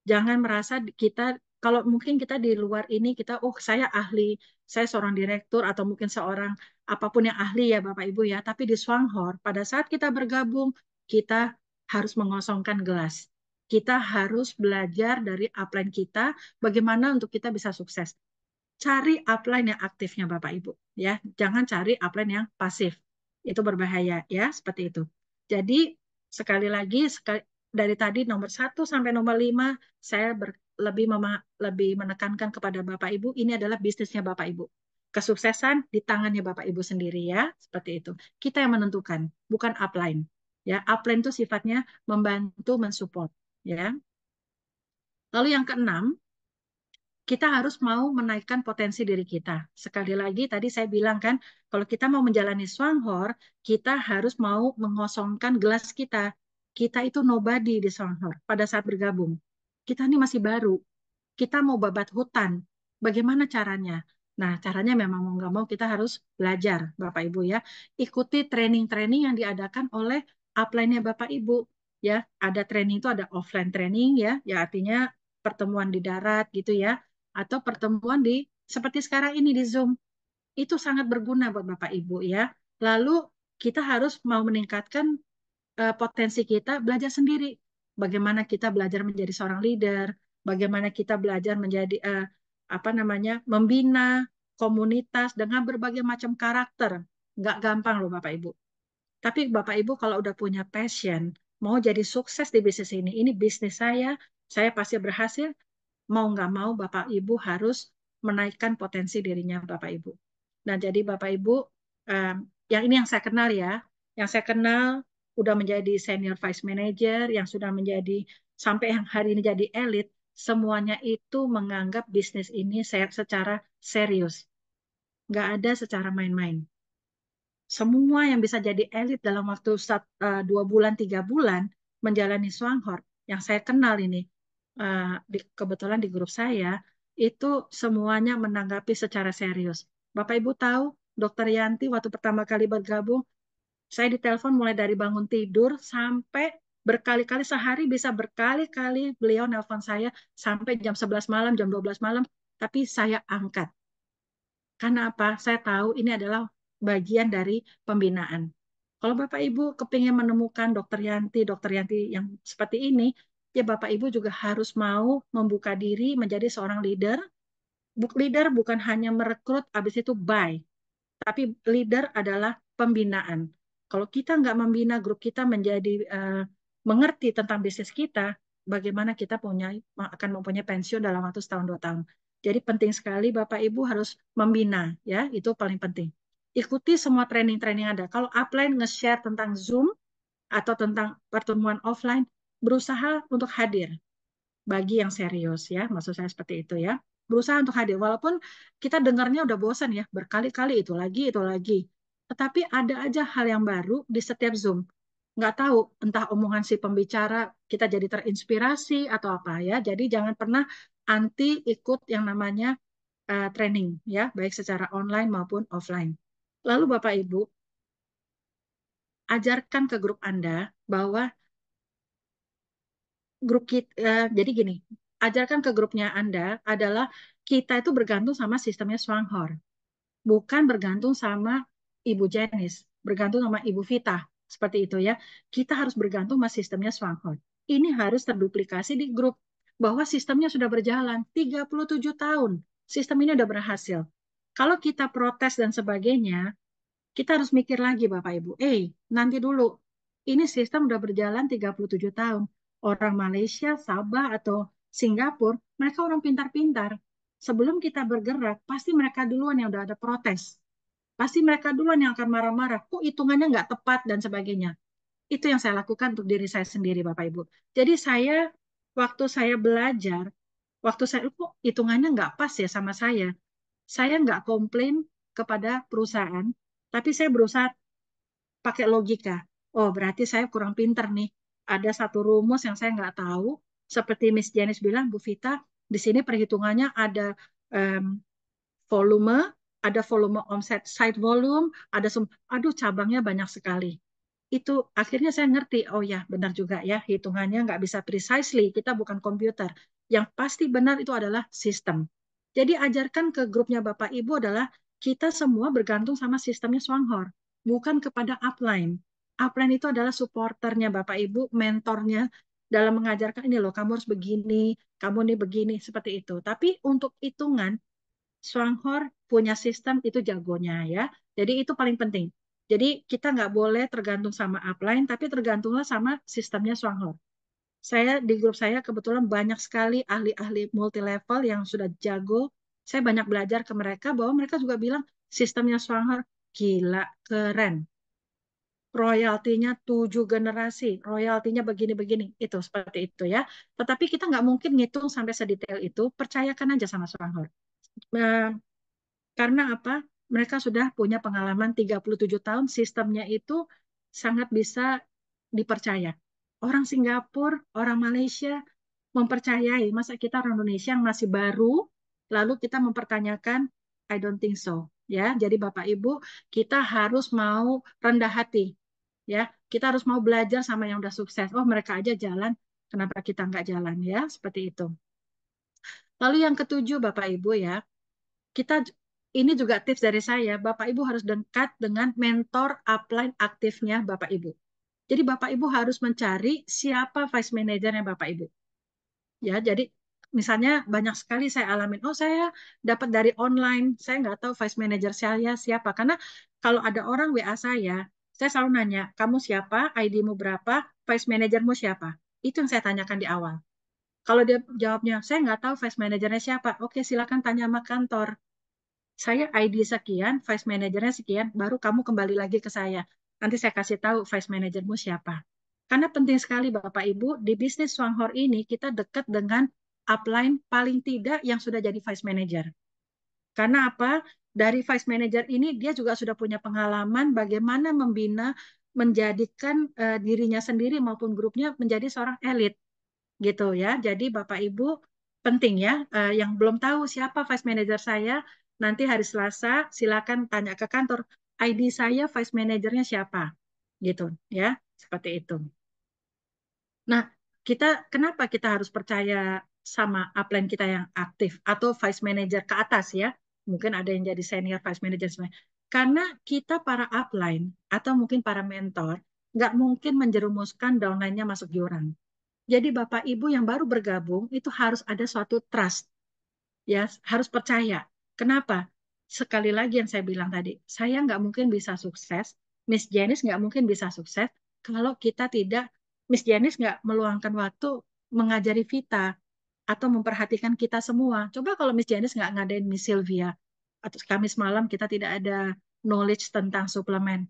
jangan merasa kita Kalau mungkin kita di luar ini, kita, oh saya ahli, saya seorang direktur, atau mungkin seorang apapun yang ahli ya Bapak Ibu ya, tapi di Swanghor, pada saat kita bergabung, kita harus mengosongkan gelas. Kita harus belajar dari upline kita, bagaimana untuk kita bisa sukses. Cari upline yang aktifnya Bapak Ibu ya, jangan cari upline yang pasif. Itu berbahaya ya, seperti itu. Jadi sekali lagi dari tadi nomor 1 sampai nomor 5 saya lebih menekankan kepada Bapak Ibu, ini adalah bisnisnya Bapak Ibu. Kesuksesan di tangannya Bapak Ibu sendiri ya, seperti itu. Kita yang menentukan, bukan upline. Ya, upline itu sifatnya membantu mensupport ya. Lalu yang keenam, kita harus mau menaikkan potensi diri kita. Sekali lagi, tadi saya bilang kan, kalau kita mau menjalani Swanghor, kita harus mau mengosongkan gelas kita. Kita itu nobody di Swanghor pada saat bergabung. Kita ini masih baru. Kita mau babat hutan. Bagaimana caranya? Nah, caranya memang mau nggak mau kita harus belajar, Bapak Ibu ya. Ikuti training-training yang diadakan oleh upline-nya Bapak Ibu. Ya, ada training itu ada offline training ya artinya pertemuan di darat gitu ya, atau pertemuan di seperti sekarang ini di Zoom. Itu sangat berguna buat Bapak Ibu ya. Lalu kita harus mau meningkatkan potensi kita belajar sendiri. Bagaimana kita belajar menjadi seorang leader, bagaimana kita belajar menjadi apa namanya, membina komunitas dengan berbagai macam karakter. Nggak gampang loh Bapak Ibu. Tapi Bapak Ibu kalau udah punya passion, mau jadi sukses di bisnis ini bisnis saya pasti berhasil, mau nggak mau Bapak Ibu harus menaikkan potensi dirinya Bapak Ibu. Nah, jadi Bapak Ibu, um, yang ini yang saya kenal ya, yang saya kenal udah menjadi senior vice manager, yang sudah menjadi sampai yang hari ini jadi elit, semuanya itu menganggap bisnis ini secara serius. Nggak ada secara main-main. Semua yang bisa jadi elit dalam waktu 2 bulan, 3 bulan menjalani Swanghor, yang saya kenal ini, kebetulan di grup saya, itu semuanya menanggapi secara serius. Bapak Ibu tahu, Dokter Yanti waktu pertama kali bergabung, saya ditelepon mulai dari bangun tidur sampai berkali-kali sehari, bisa berkali-kali beliau nelpon saya sampai jam 11 malam, jam 12 malam, tapi saya angkat. Karena apa? Saya tahu ini adalah bagian dari pembinaan. Kalau Bapak Ibu kepingin menemukan Dokter Yanti yang seperti ini, ya Bapak Ibu juga harus mau membuka diri menjadi seorang leader. Leader bukan hanya merekrut, habis itu buy. Tapi leader adalah pembinaan. Kalau kita nggak membina grup kita menjadi mengerti tentang bisnis kita, bagaimana kita akan mempunyai pensiun dalam waktu setahun 2 tahun. Jadi penting sekali Bapak Ibu harus membina, ya itu paling penting. Ikuti semua training-training ada. Kalau upline nge-share tentang Zoom atau tentang pertemuan offline, berusaha untuk hadir bagi yang serius ya, maksud saya seperti itu ya. Berusaha untuk hadir, walaupun kita dengarnya udah bosan ya, berkali-kali itu lagi. Tetapi ada aja hal yang baru di setiap Zoom. Nggak tahu, entah omongan si pembicara kita jadi terinspirasi atau apa ya. Jadi jangan pernah anti ikut yang namanya training ya, baik secara online maupun offline. Lalu Bapak Ibu, ajarkan ke grup Anda bahwa grup kita, jadi gini, ajarkan ke grupnya Anda adalah kita itu bergantung sama sistemnya Swanghor, bukan bergantung sama Ibu Jenis, bergantung sama Ibu Vita, seperti itu ya. Kita harus bergantung sama sistemnya Swanghor. Ini harus terduplikasi di grup, bahwa sistemnya sudah berjalan 37 tahun, sistem ini sudah berhasil. Kalau kita protes dan sebagainya, kita harus mikir lagi Bapak Ibu. Nanti dulu. Ini sistem udah berjalan 37 tahun. Orang Malaysia, Sabah, atau Singapura, mereka orang pintar-pintar. Sebelum kita bergerak, pasti mereka duluan yang udah ada protes. Pasti mereka duluan yang akan marah-marah. Kok hitungannya nggak tepat dan sebagainya. Itu yang saya lakukan untuk diri saya sendiri, Bapak Ibu. Jadi waktu saya belajar, waktu saya, kok hitungannya nggak pas ya sama saya nggak komplain kepada perusahaan, tapi saya berusaha pakai logika. Oh, berarti saya kurang pinter nih. Ada satu rumus yang saya nggak tahu. Seperti Miss Janice bilang, Bu Vita, di sini perhitungannya ada em, volume, ada volume omset side volume, aduh cabangnya banyak sekali. itu akhirnya saya ngerti, oh ya benar juga ya, hitungannya nggak bisa precisely, kita bukan komputer. Yang pasti benar itu adalah sistem. Jadi ajarkan ke grupnya Bapak Ibu adalah kita semua bergantung sama sistemnya Swanghor, bukan kepada upline. Upline itu adalah supporternya Bapak Ibu, mentornya dalam mengajarkan ini loh, kamu harus begini, kamu nih begini, seperti itu. Tapi untuk hitungan, Swanghor punya sistem itu jagonya ya. Jadi itu paling penting. Jadi kita nggak boleh tergantung sama upline, tapi tergantunglah sama sistemnya Swanghor. Saya di grup saya kebetulan banyak sekali ahli-ahli multi level yang sudah jago. Saya banyak belajar ke mereka bahwa mereka juga bilang sistemnya Swanghor gila, keren. Royaltinya 7 generasi, royaltinya begini-begini, itu seperti itu ya. Tetapi kita nggak mungkin ngitung sampai sedetail itu. Percayakan aja sama Swanghor. Nah, karena apa? Mereka sudah punya pengalaman 37 tahun, sistemnya itu sangat bisa dipercaya. Orang Singapura, orang Malaysia mempercayai, masa kita orang Indonesia yang masih baru, lalu kita mempertanyakan, I don't think so. Ya, jadi Bapak Ibu, kita harus mau rendah hati. Ya, kita harus mau belajar sama yang udah sukses. Oh, mereka aja jalan, kenapa kita nggak jalan ya? Seperti itu. Lalu yang ketujuh, Bapak Ibu ya, kita ini juga tips dari saya, Bapak Ibu harus dekat dengan mentor upline aktifnya Bapak Ibu. Jadi Bapak Ibu harus mencari siapa vice manajernya Bapak Ibu. Ya, jadi misalnya banyak sekali saya alamin, oh saya dapat dari online, saya nggak tahu vice manager saya siapa. Karena kalau ada orang WA saya selalu nanya, kamu siapa, ID-mu berapa, vice manajermu siapa. Itu yang saya tanyakan di awal. Kalau dia jawabnya, saya nggak tahu vice manajernya siapa, oke silakan tanya sama kantor. Saya ID sekian, vice manajernya sekian, baru kamu kembali lagi ke saya. Nanti saya kasih tahu vice manajermu siapa. Karena penting sekali Bapak Ibu, di bisnis Swanghor ini kita dekat dengan upline paling tidak yang sudah jadi vice manager. Karena apa? Dari vice manager ini dia juga sudah punya pengalaman bagaimana membina, menjadikan dirinya sendiri maupun grupnya menjadi seorang elit gitu ya. Jadi Bapak Ibu penting ya, yang belum tahu siapa vice manager saya, nanti hari Selasa silakan tanya ke kantor. ID saya vice manajernya siapa, gitu ya, seperti itu. Nah, kita kenapa kita harus percaya sama upline kita yang aktif atau vice manager ke atas ya? Mungkin ada yang jadi senior vice manager sebenarnya. Karena kita para upline atau mungkin para mentor nggak mungkin menjerumuskan downline-nya masuk jurang. Jadi Bapak Ibu yang baru bergabung itu harus ada suatu trust, ya harus percaya. Kenapa? Sekali lagi yang saya bilang tadi, saya nggak mungkin bisa sukses, Miss Janice nggak mungkin bisa sukses kalau kita tidak, Miss Janice nggak meluangkan waktu mengajari Vita atau memperhatikan kita semua. Coba kalau Miss Janice nggak ngadain Miss Sylvia, atau Kamis malam kita tidak ada knowledge tentang suplemen.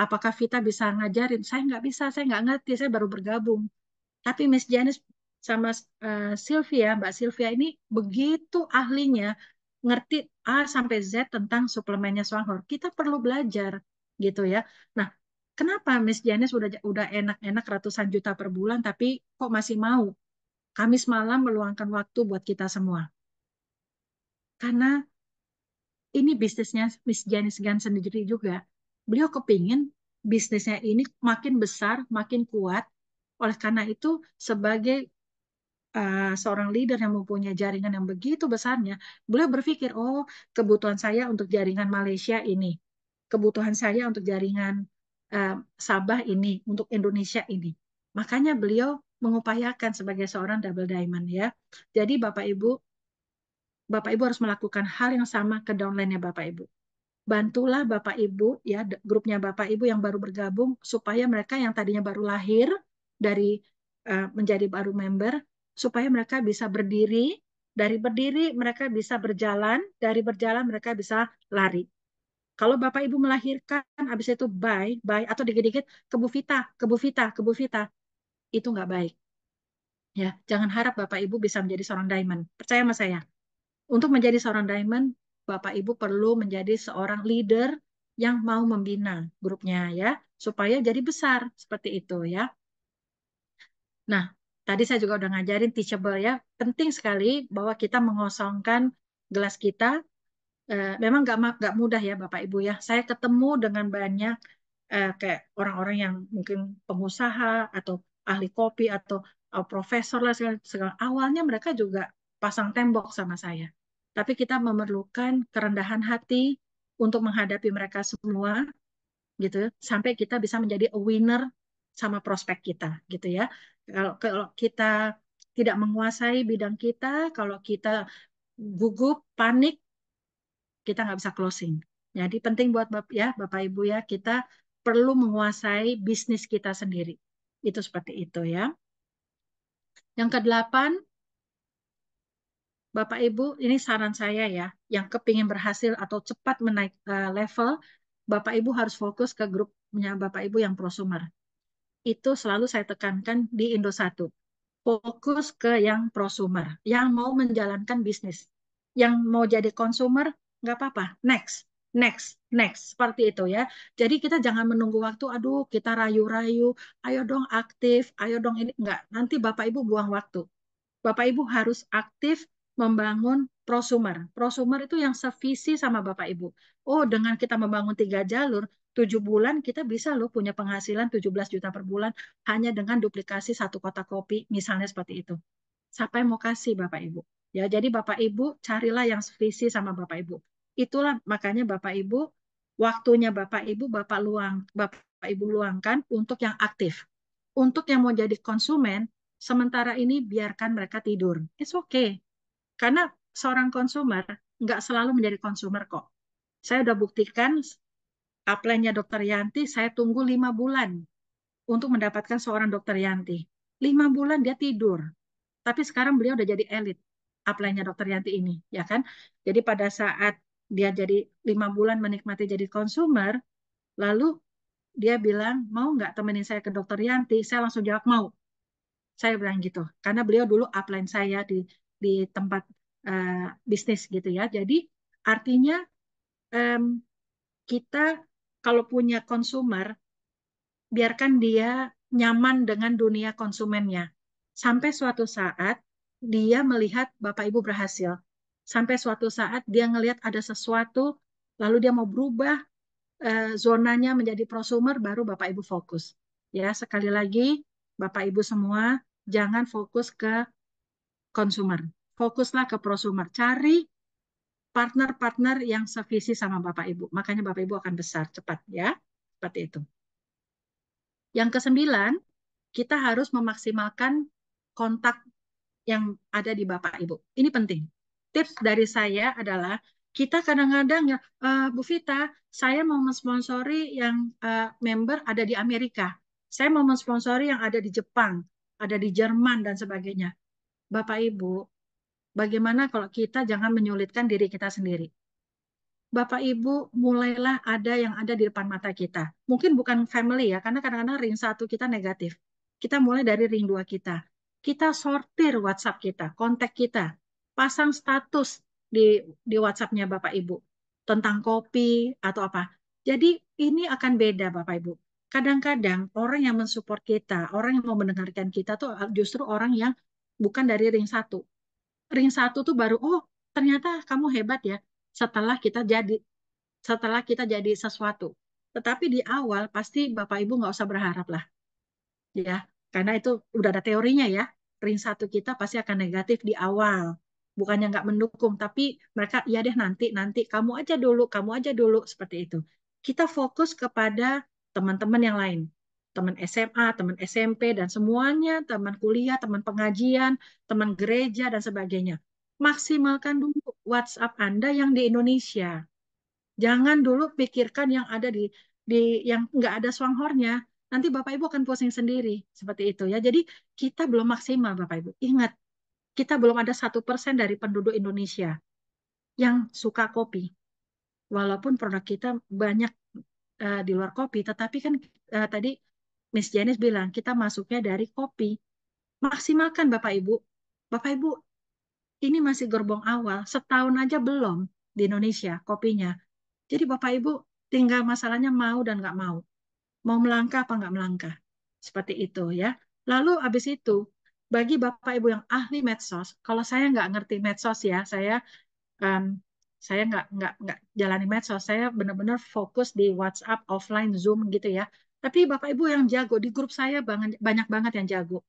Apakah Vita bisa ngajarin? Saya nggak bisa, saya nggak ngerti, saya baru bergabung. Tapi Miss Janice sama Sylvia, Mbak Sylvia ini begitu ahlinya, ngerti A sampai Z tentang suplemennya Swanghor. Kita perlu belajar gitu ya. Nah, kenapa Miss Janice udah enak-enak ratusan juta per bulan, tapi kok masih mau Kamis malam meluangkan waktu buat kita semua? Karena ini bisnisnya Miss Janice Gan sendiri juga. Beliau kepingin bisnisnya ini makin besar, makin kuat. Oleh karena itu, sebagai seorang leader yang mempunyai jaringan yang begitu besarnya, beliau berpikir, oh kebutuhan saya untuk jaringan Malaysia ini, kebutuhan saya untuk jaringan uh, Sabah ini, untuk Indonesia ini. Makanya beliau mengupayakan sebagai seorang double diamond ya. Jadi Bapak Ibu harus melakukan hal yang sama ke downline-nya Bapak Ibu. Bantulah Bapak Ibu ya grupnya Bapak Ibu yang baru bergabung supaya mereka yang tadinya baru lahir dari menjadi baru member supaya mereka bisa berdiri, dari berdiri mereka bisa berjalan, dari berjalan mereka bisa lari. Kalau Bapak Ibu melahirkan habis itu bye atau dikit-dikit ke Bu Vita, ke Bu Vita, ke Bu Vita, itu nggak baik. Ya, jangan harap Bapak Ibu bisa menjadi seorang diamond. Percaya sama saya. Untuk menjadi seorang diamond, Bapak Ibu perlu menjadi seorang leader yang mau membina grupnya ya, supaya jadi besar seperti itu ya. Nah, tadi saya juga udah ngajarin teachable ya. Penting sekali bahwa kita mengosongkan gelas kita. Memang nggak mudah ya Bapak Ibu ya. Saya ketemu dengan banyak kayak orang-orang yang mungkin pengusaha atau ahli kopi atau profesor lah segala. Awalnya mereka juga pasang tembok sama saya. Tapi kita memerlukan kerendahan hati untuk menghadapi mereka semua gitu sampai kita bisa menjadi a winner sama prospek kita gitu ya. Kalau kita tidak menguasai bidang kita, kalau kita gugup, panik, kita nggak bisa closing. Jadi penting buat Bapak Ibu ya, kita perlu menguasai bisnis kita sendiri. Itu seperti itu ya. Yang kedelapan, Bapak Ibu, ini saran saya ya, yang kepingin berhasil atau cepat menaik level, Bapak Ibu harus fokus ke grupnya Bapak Ibu yang prosumer. Itu selalu saya tekankan di Indosatu. Fokus ke yang prosumer, yang mau menjalankan bisnis. Yang mau jadi konsumer, nggak apa-apa. Next, next, next. Seperti itu ya. Jadi kita jangan menunggu waktu, aduh kita rayu-rayu, ayo dong aktif, ayo dong ini. Nggak, nanti Bapak Ibu buang waktu. Bapak Ibu harus aktif membangun prosumer. Prosumer itu yang sevisi sama Bapak Ibu. Oh, dengan kita membangun 3 jalur, 7 bulan kita bisa loh punya penghasilan 17 juta per bulan hanya dengan duplikasi satu kotak kopi, misalnya seperti itu. Siapa yang mau kasih Bapak Ibu? Ya, jadi Bapak Ibu carilah yang sevisi sama Bapak Ibu. Itulah makanya Bapak Ibu, waktunya Bapak Ibu luangkan untuk yang aktif. Untuk yang mau jadi konsumen, sementara ini biarkan mereka tidur. It's okay. Karena seorang konsumer nggak selalu menjadi konsumer kok. Saya udah buktikan upline-nya Dokter Yanti, saya tunggu 5 bulan untuk mendapatkan seorang Dokter Yanti. 5 bulan dia tidur. Tapi sekarang beliau udah jadi elit upline-nya Dokter Yanti ini, ya kan? Jadi pada saat dia jadi 5 bulan menikmati jadi konsumer, lalu dia bilang, mau nggak temenin saya ke Dokter Yanti? Saya langsung jawab mau. Saya bilang gitu, karena beliau dulu upline saya di tempat bisnis gitu ya. Jadi artinya em, kita kalau punya konsumer, biarkan dia nyaman dengan dunia konsumennya. Sampai suatu saat dia melihat Bapak Ibu berhasil. Sampai suatu saat dia ngelihat ada sesuatu, lalu dia mau berubah zonanya menjadi prosumer, baru Bapak Ibu fokus. Ya, sekali lagi, Bapak Ibu semua, jangan fokus ke konsumer. Fokuslah ke prosumer. Cari partner-partner yang sevisi sama Bapak Ibu. Makanya Bapak Ibu akan besar cepat ya. Seperti itu. Yang kesembilan, kita harus memaksimalkan kontak yang ada di Bapak Ibu. Ini penting. Tips dari saya adalah kita kadang-kadang ya, Bu Vita, saya mau mensponsori yang member ada di Amerika. Saya mau mensponsori yang ada di Jepang, ada di Jerman dan sebagainya. Bapak Ibu, bagaimana kalau kita jangan menyulitkan diri kita sendiri? Bapak Ibu mulailah ada yang ada di depan mata kita. Mungkin bukan family ya, karena kadang-kadang ring 1 kita negatif. Kita mulai dari ring 2 kita. Kita sortir WhatsApp kita, kontak kita. Pasang status di WhatsApp-nya Bapak Ibu. Tentang kopi atau apa. Jadi ini akan beda Bapak Ibu. Kadang-kadang orang yang mensupport kita, orang yang mau mendengarkan kita tuh justru orang yang bukan dari ring 1. Ring 1 tuh baru, oh ternyata kamu hebat ya setelah kita jadi sesuatu. Tetapi di awal pasti Bapak Ibu nggak usah berharap lah, ya, karena itu udah ada teorinya ya. Ring 1 kita pasti akan negatif di awal, bukannya nggak mendukung, tapi mereka ya deh nanti nanti kamu aja dulu seperti itu. Kita fokus kepada teman-teman yang lain, teman SMA, teman SMP dan semuanya, teman kuliah, teman pengajian, teman gereja dan sebagainya. Maksimalkan dulu WhatsApp Anda yang di Indonesia. Jangan dulu pikirkan yang ada di yang nggak ada Swanghornya. Nanti Bapak Ibu akan pusing sendiri seperti itu ya. Jadi kita belum maksimal Bapak Ibu. Ingat, kita belum ada 1% dari penduduk Indonesia yang suka kopi. Walaupun produk kita banyak di luar kopi, tetapi kan tadi Miss Janice bilang kita masuknya dari kopi. Maksimalkan Bapak Ibu. Bapak Ibu, ini masih gerbong awal, setahun aja belum di Indonesia kopinya. Jadi Bapak Ibu tinggal masalahnya mau dan nggak mau. Mau melangkah apa nggak melangkah. Seperti itu ya. Lalu habis itu, bagi Bapak Ibu yang ahli medsos, kalau saya nggak ngerti medsos ya, saya um, Saya nggak jalani medsos. Saya benar-benar fokus di WhatsApp, offline, Zoom gitu ya. Tapi Bapak Ibu yang jago di grup saya banyak banget yang jago.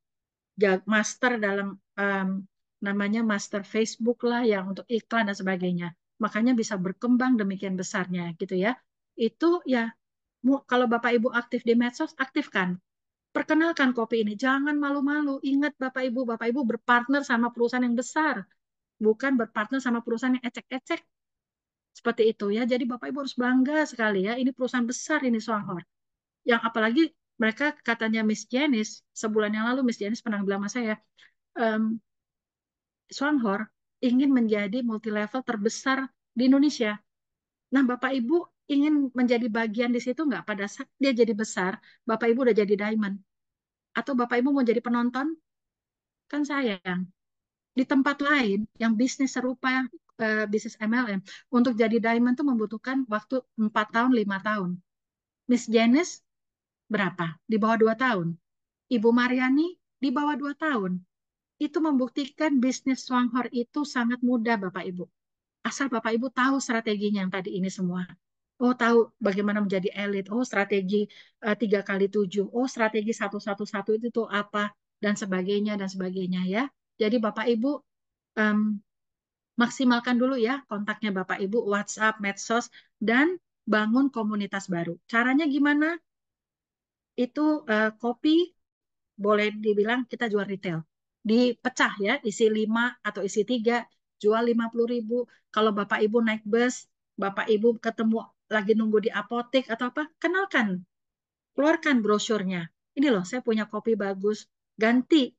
Master dalam namanya master Facebook lah yang untuk iklan dan sebagainya. Makanya bisa berkembang demikian besarnya gitu ya. Itu ya kalau Bapak Ibu aktif di medsos, aktifkan. Perkenalkan kopi ini. Jangan malu-malu. Ingat Bapak Ibu berpartner sama perusahaan yang besar, bukan berpartner sama perusahaan yang ecek-ecek. Seperti itu ya. Jadi Bapak Ibu harus bangga sekali ya. Ini perusahaan besar ini Songhor. Yang apalagi mereka katanya Miss Janice, sebulan yang lalu Miss Janice pernah bilang sama saya, ehm, Songhor ingin menjadi multi level terbesar di Indonesia. Nah, Bapak Ibu ingin menjadi bagian di situ nggak? Pada saat dia jadi besar, Bapak Ibu udah jadi diamond. Atau Bapak Ibu mau jadi penonton? Kan sayang. Di tempat lain yang bisnis serupa, bisnis MLM, untuk jadi diamond itu membutuhkan waktu 4 tahun, 5 tahun. Miss Janice berapa? Di bawah 2 tahun. Ibu Mariani di bawah 2 tahun. Itu membuktikan bisnis Swanghor itu sangat mudah, Bapak Ibu. Asal Bapak Ibu tahu strateginya yang tadi ini semua. Oh, tahu bagaimana menjadi elit. Oh, strategi 3 kali 7. Oh, strategi 111 itu tuh apa dan sebagainya dan sebagainya ya. Jadi Bapak Ibu em, maksimalkan dulu ya kontaknya Bapak Ibu, WhatsApp, medsos, dan bangun komunitas baru. Caranya gimana? Itu kopi boleh dibilang kita jual retail. Dipecah ya, isi 5 atau isi 3, jual 50.000. Kalau Bapak Ibu naik bus, Bapak Ibu ketemu lagi nunggu di apotek atau apa, kenalkan, keluarkan brosurnya. Ini loh, saya punya kopi bagus. Ganti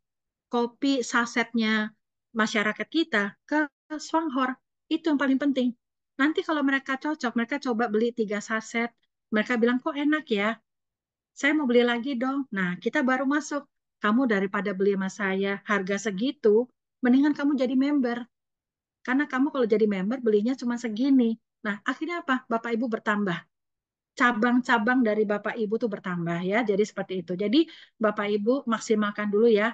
kopi sasetnya masyarakat kita ke Swanghor. Itu yang paling penting. Nanti kalau mereka cocok, mereka coba beli 3 saset. Mereka bilang, kok enak ya? Saya mau beli lagi dong. Nah, kita baru masuk. Kamu daripada beli sama saya harga segitu, mendingan kamu jadi member. Karena kamu kalau jadi member belinya cuma segini. Nah, akhirnya apa? Bapak Ibu bertambah. Cabang-cabang dari Bapak Ibu tuh bertambah ya. Jadi seperti itu. Jadi Bapak Ibu maksimalkan dulu ya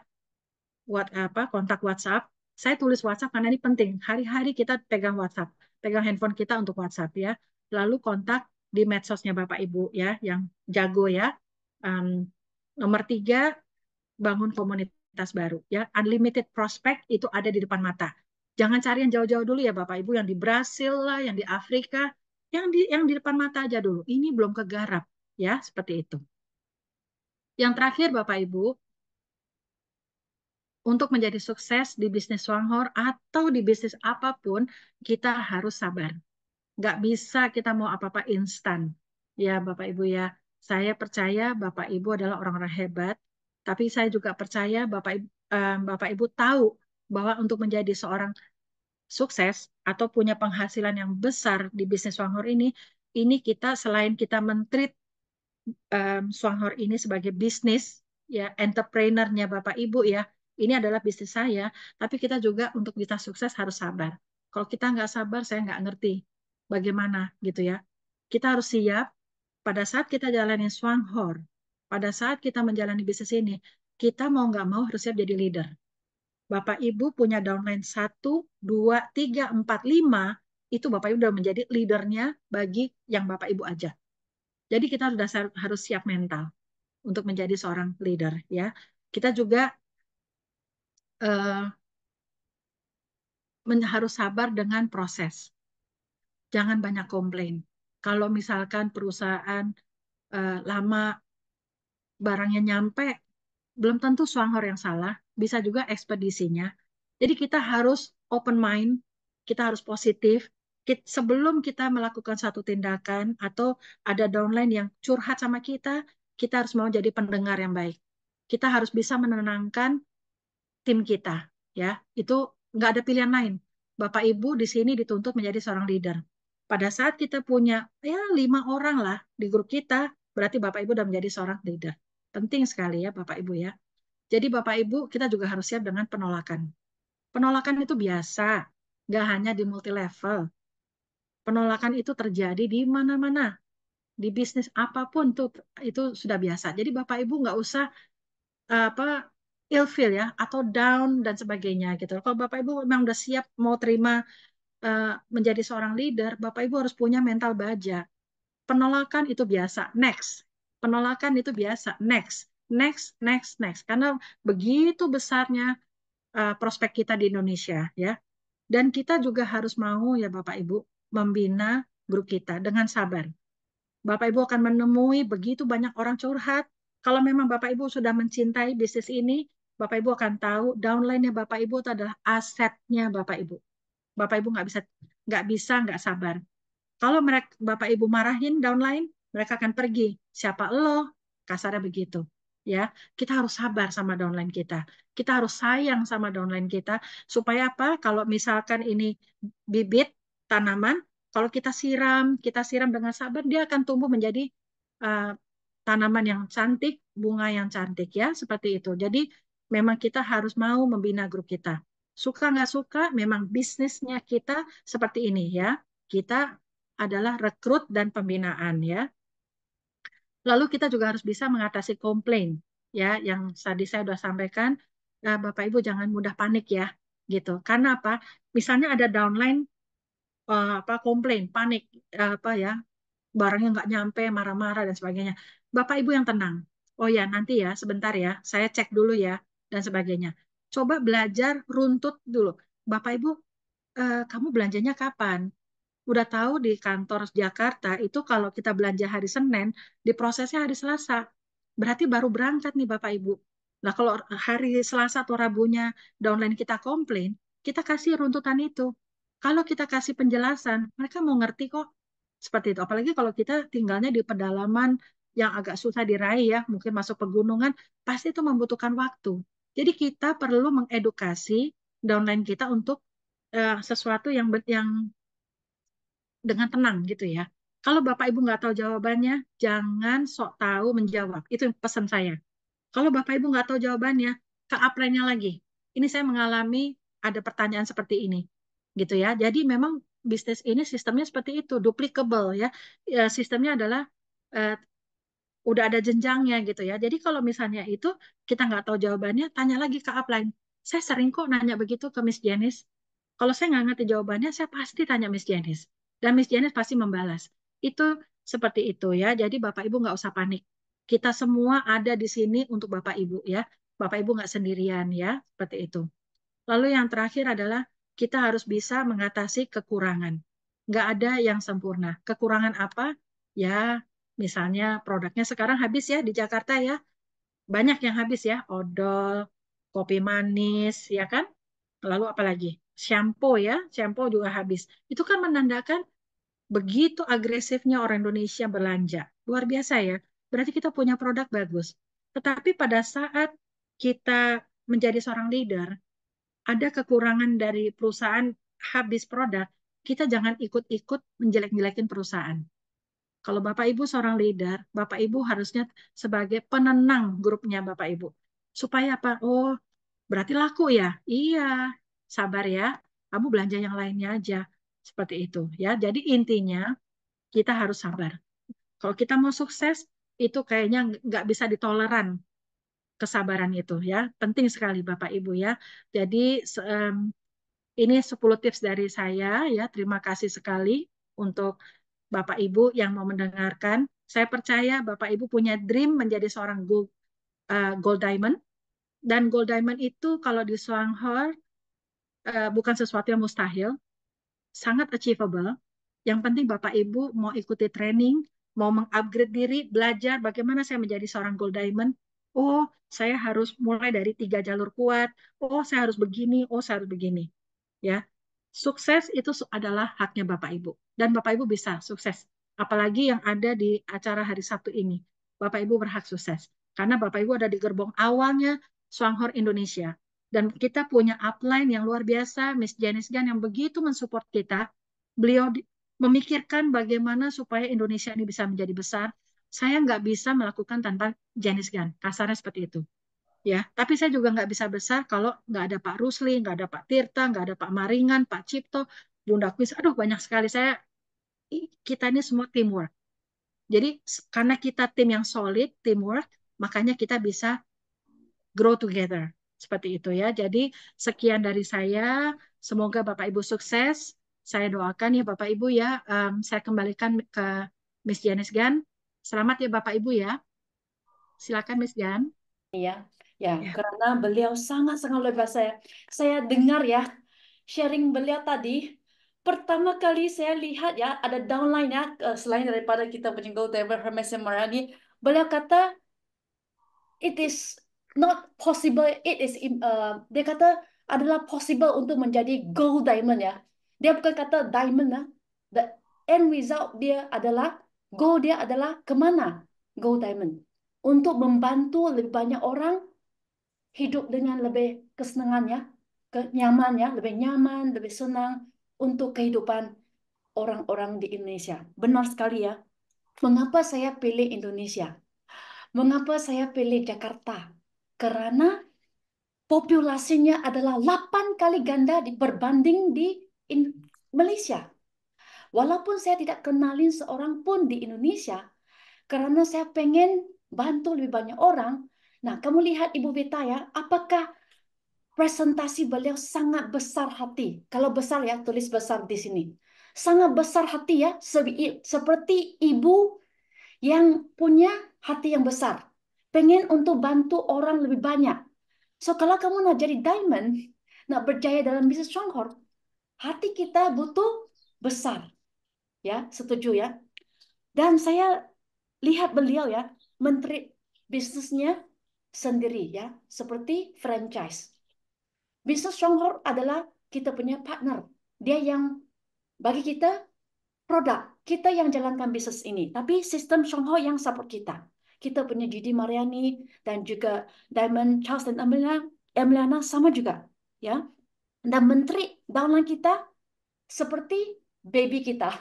kontak WhatsApp. Saya tulis WhatsApp karena ini penting. Hari-hari kita pegang WhatsApp, pegang handphone kita untuk WhatsApp ya. Lalu kontak di medsosnya Bapak Ibu ya, yang jago ya. Um, Nomor 3, bangun komunitas baru ya. Unlimited prospect itu ada di depan mata. Jangan cari yang jauh-jauh dulu ya Bapak Ibu, yang di Brasil lah, yang di Afrika, yang di depan mata aja dulu. Ini belum kegarap ya, seperti itu. Yang terakhir Bapak Ibu, untuk menjadi sukses di bisnis Swanghor atau di bisnis apapun, kita harus sabar. Nggak bisa kita mau apa-apa instan. Ya, Bapak Ibu ya. Saya percaya Bapak Ibu adalah orang-orang hebat, tapi saya juga percaya Bapak Ibu tahu bahwa untuk menjadi seorang sukses atau punya penghasilan yang besar di bisnis Swanghor ini kita selain kita mentreat Swanghor ini sebagai bisnis, ya entrepreneurnya Bapak Ibu ya, ini adalah bisnis saya, tapi kita juga untuk bisa sukses harus sabar. Kalau kita nggak sabar, saya nggak ngerti bagaimana gitu ya. Kita harus siap pada saat kita jalanin Swanghor, pada saat kita menjalani bisnis ini, kita mau nggak mau harus siap jadi leader. Bapak Ibu punya downline 1, 2, 3, 4, 5, itu Bapak Ibu sudah menjadi leadernya bagi yang Bapak Ibu aja. Jadi kita harus siap mental untuk menjadi seorang leader ya. Kita juga uh, harus sabar dengan proses. Jangan banyak komplain. Kalau misalkan perusahaan lama barangnya nyampe, belum tentu Swanghor yang salah, bisa juga ekspedisinya. Jadi kita harus open mind, kita harus positif. Sebelum kita melakukan satu tindakan atau ada downline yang curhat sama kita harus mau jadi pendengar yang baik. Kita harus bisa menenangkan tim kita ya, itu nggak ada pilihan lain. Bapak Ibu di sini dituntut menjadi seorang leader. Pada saat kita punya ya 5 orang lah di grup kita, berarti Bapak Ibu sudah menjadi seorang leader. Penting sekali ya Bapak Ibu ya. Jadi Bapak Ibu kita juga harus siap dengan penolakan. Penolakan itu biasa, nggak hanya di multi level. Penolakan itu terjadi di mana-mana, di bisnis apapun tuh itu sudah biasa. Jadi Bapak Ibu nggak usah apa ilfeel ya atau down dan sebagainya gitu. Kalau Bapak Ibu memang udah siap mau terima menjadi seorang leader, Bapak Ibu harus punya mental baja. Penolakan itu biasa, next. Penolakan itu biasa, next. Next, next, next. Karena begitu besarnya prospek kita di Indonesia, ya. Dan kita juga harus mau, ya Bapak Ibu, membina grup kita dengan sabar. Bapak Ibu akan menemui begitu banyak orang curhat. Kalau memang Bapak Ibu sudah mencintai bisnis ini, Bapak Ibu akan tahu downline-nya Bapak Ibu itu adalah asetnya Bapak Ibu. Bapak Ibu nggak sabar. Kalau mereka Bapak Ibu marahin downline, mereka akan pergi. Siapa lo? Kasarnya begitu. Ya, kita harus sabar sama downline kita. Kita harus sayang sama downline kita supaya apa? Kalau misalkan ini bibit tanaman, kalau kita siram dengan sabar, dia akan tumbuh menjadi uh, tanaman yang cantik, bunga yang cantik ya, seperti itu. Jadi memang kita harus mau membina grup kita. Suka nggak suka, memang bisnisnya kita seperti ini ya. Kita adalah rekrut dan pembinaan ya. Lalu kita juga harus bisa mengatasi komplain ya, yang tadi saya sudah sampaikan. Bapak Ibu jangan mudah panik ya, gitu. Karena apa? Misalnya ada downline apa komplain, panik apa ya, barangnya nggak nyampe, marah-marah dan sebagainya. Bapak Ibu yang tenang. Oh ya, nanti ya, sebentar ya, saya cek dulu ya dan sebagainya. Coba belajar runtut dulu. Bapak Ibu, kamu belanjanya kapan? Udah tahu di kantor Jakarta itu kalau kita belanja hari Senin, diprosesnya hari Selasa. Berarti baru berangkat nih Bapak Ibu. Nah kalau hari Selasa atau Rabunya downline kita komplain, kita kasih runtutan itu. Kalau kita kasih penjelasan, mereka mau ngerti kok. Seperti itu. Apalagi kalau kita tinggalnya di pedalaman yang agak susah diraih ya, mungkin masuk pegunungan, pasti itu membutuhkan waktu. Jadi kita perlu mengedukasi downline kita untuk sesuatu yang dengan tenang gitu ya. Kalau Bapak Ibu nggak tahu jawabannya, jangan sok tahu menjawab. Itu pesan saya. Kalau Bapak Ibu nggak tahu jawabannya, ke upline-nya lagi. Ini saya mengalami ada pertanyaan seperti ini, gitu ya. Jadi memang bisnis ini sistemnya seperti itu, duplicable ya. Sistemnya adalah eh, udah ada jenjangnya gitu ya. Jadi kalau misalnya itu kita nggak tahu jawabannya, tanya lagi ke upline. Saya sering kok nanya begitu ke Miss Janice. Kalau saya nggak ngerti jawabannya, saya pasti tanya Miss Janice. Dan Miss Janice pasti membalas. Itu seperti itu ya. Jadi Bapak Ibu nggak usah panik. Kita semua ada di sini untuk Bapak Ibu ya. Bapak Ibu nggak sendirian ya. Seperti itu. Lalu yang terakhir adalah kita harus bisa mengatasi kekurangan. Nggak ada yang sempurna. Kekurangan apa? Ya, misalnya produknya sekarang habis ya di Jakarta ya. Banyak yang habis ya. Odol, kopi manis, ya kan? Lalu apa lagi? Shampoo ya. Shampoo juga habis. Itu kan menandakan begitu agresifnya orang Indonesia belanja. Luar biasa ya. Berarti kita punya produk bagus. Tetapi pada saat kita menjadi seorang leader, ada kekurangan dari perusahaan habis produk, kita jangan ikut-ikut menjelek-jelekin perusahaan. Kalau Bapak Ibu seorang leader, Bapak Ibu harusnya sebagai penenang grupnya Bapak Ibu. Supaya apa? Oh, berarti laku ya? Iya, sabar ya. Kamu belanja yang lainnya aja. Seperti itu ya. Jadi intinya kita harus sabar. Kalau kita mau sukses, itu kayaknya nggak bisa ditoleran kesabaran itu ya. Penting sekali Bapak Ibu ya. Jadi ini 10 tips dari saya ya. Terima kasih sekali untuk Bapak Ibu yang mau mendengarkan. Saya percaya Bapak Ibu punya dream menjadi seorang gold diamond. Dan gold diamond itu kalau di Swanghor bukan sesuatu yang mustahil, sangat achievable. Yang penting Bapak Ibu mau ikuti training, mau mengupgrade diri, belajar bagaimana saya menjadi seorang gold diamond. Oh, saya harus mulai dari 3 jalur kuat. Oh, saya harus begini. Oh, saya harus begini. Ya, sukses itu adalah haknya Bapak Ibu. Dan Bapak Ibu bisa sukses. Apalagi yang ada di acara hari Sabtu ini. Bapak Ibu berhak sukses. Karena Bapak Ibu ada di gerbong awalnya Swanghor Indonesia. Dan kita punya upline yang luar biasa, Miss Janice Gan yang begitu mensupport kita. Beliau memikirkan bagaimana supaya Indonesia ini bisa menjadi besar. Saya nggak bisa melakukan tanpa Janice Gan. Kasarnya seperti itu ya. Tapi saya juga nggak bisa besar kalau nggak ada Pak Rusli, nggak ada Pak Tirta, nggak ada Pak Maringan, Pak Cipto, Bunda Kuis. Aduh banyak sekali. Kita ini semua teamwork. Jadi karena kita tim yang solid, teamwork, makanya kita bisa grow together. Seperti itu ya. Jadi sekian dari saya. Semoga Bapak Ibu sukses. saya doakan ya Bapak Ibu ya. Saya kembalikan ke Miss Janice Gan. Selamat ya Bapak Ibu ya. Silakan Miss Gan. Iya, ya, Ya. karena beliau sangat-sangat luar biasa ya. Saya dengar ya, sharing beliau tadi. Pertama kali saya lihat ya, ada downline ya, selain daripada kita menyinggung David Hermes Marani, beliau kata, it is not possible, dia kata adalah possible untuk menjadi gold diamond ya. Dia bukan kata diamond ya. The end result dia adalah, goal dia adalah kemana? Gold diamond. Untuk membantu lebih banyak orang hidup dengan lebih kesenangannya, kenyamannya, lebih nyaman, lebih senang untuk kehidupan orang-orang di Indonesia. Benar sekali ya. Mengapa saya pilih Indonesia? Mengapa saya pilih Jakarta? Karena populasinya adalah 8 kali ganda berbanding di Malaysia. Walaupun saya tidak kenalin seorang pun di Indonesia, karena saya pengen bantu lebih banyak orang. Nah, kamu lihat Ibu Vita ya, apakah presentasi beliau sangat besar hati. Kalau besar ya, tulis besar di sini. Sangat besar hati ya, seperti ibu yang punya hati yang besar. Pengen untuk bantu orang lebih banyak. So, kalau kamu nak jadi diamond, nak berjaya dalam bisnis Songhor, hati kita butuh besar. Ya, setuju ya. Dan saya lihat beliau ya, menteri bisnisnya sendiri ya, seperti franchise. Bisnis Songhor adalah kita punya partner. Dia yang bagi kita produk. Kita yang jalankan bisnis ini. Tapi sistem Songhor yang support kita. Kita punya Didi Mariani dan juga Diamond Charles dan Emiliana sama juga. Ya. Dan menteri downline kita seperti baby kita.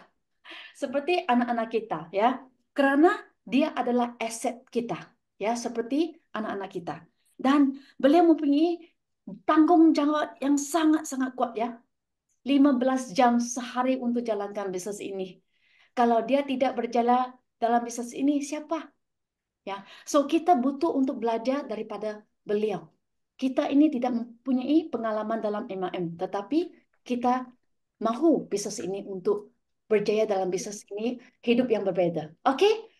Seperti anak-anak kita. Ya. Karena dia adalah aset kita. Ya. Seperti anak-anak kita. Dan beliau mempunyai tanggung jawab yang sangat-sangat kuat ya. 15 jam sehari untuk jalankan bisnis ini. Kalau dia tidak berjalan dalam bisnis ini, siapa? Ya, so kita butuh untuk belajar daripada beliau. Kita ini tidak mempunyai pengalaman dalam MLM, tetapi kita mahu bisnis ini untuk berjaya dalam bisnis ini, hidup yang berbeda. Oke?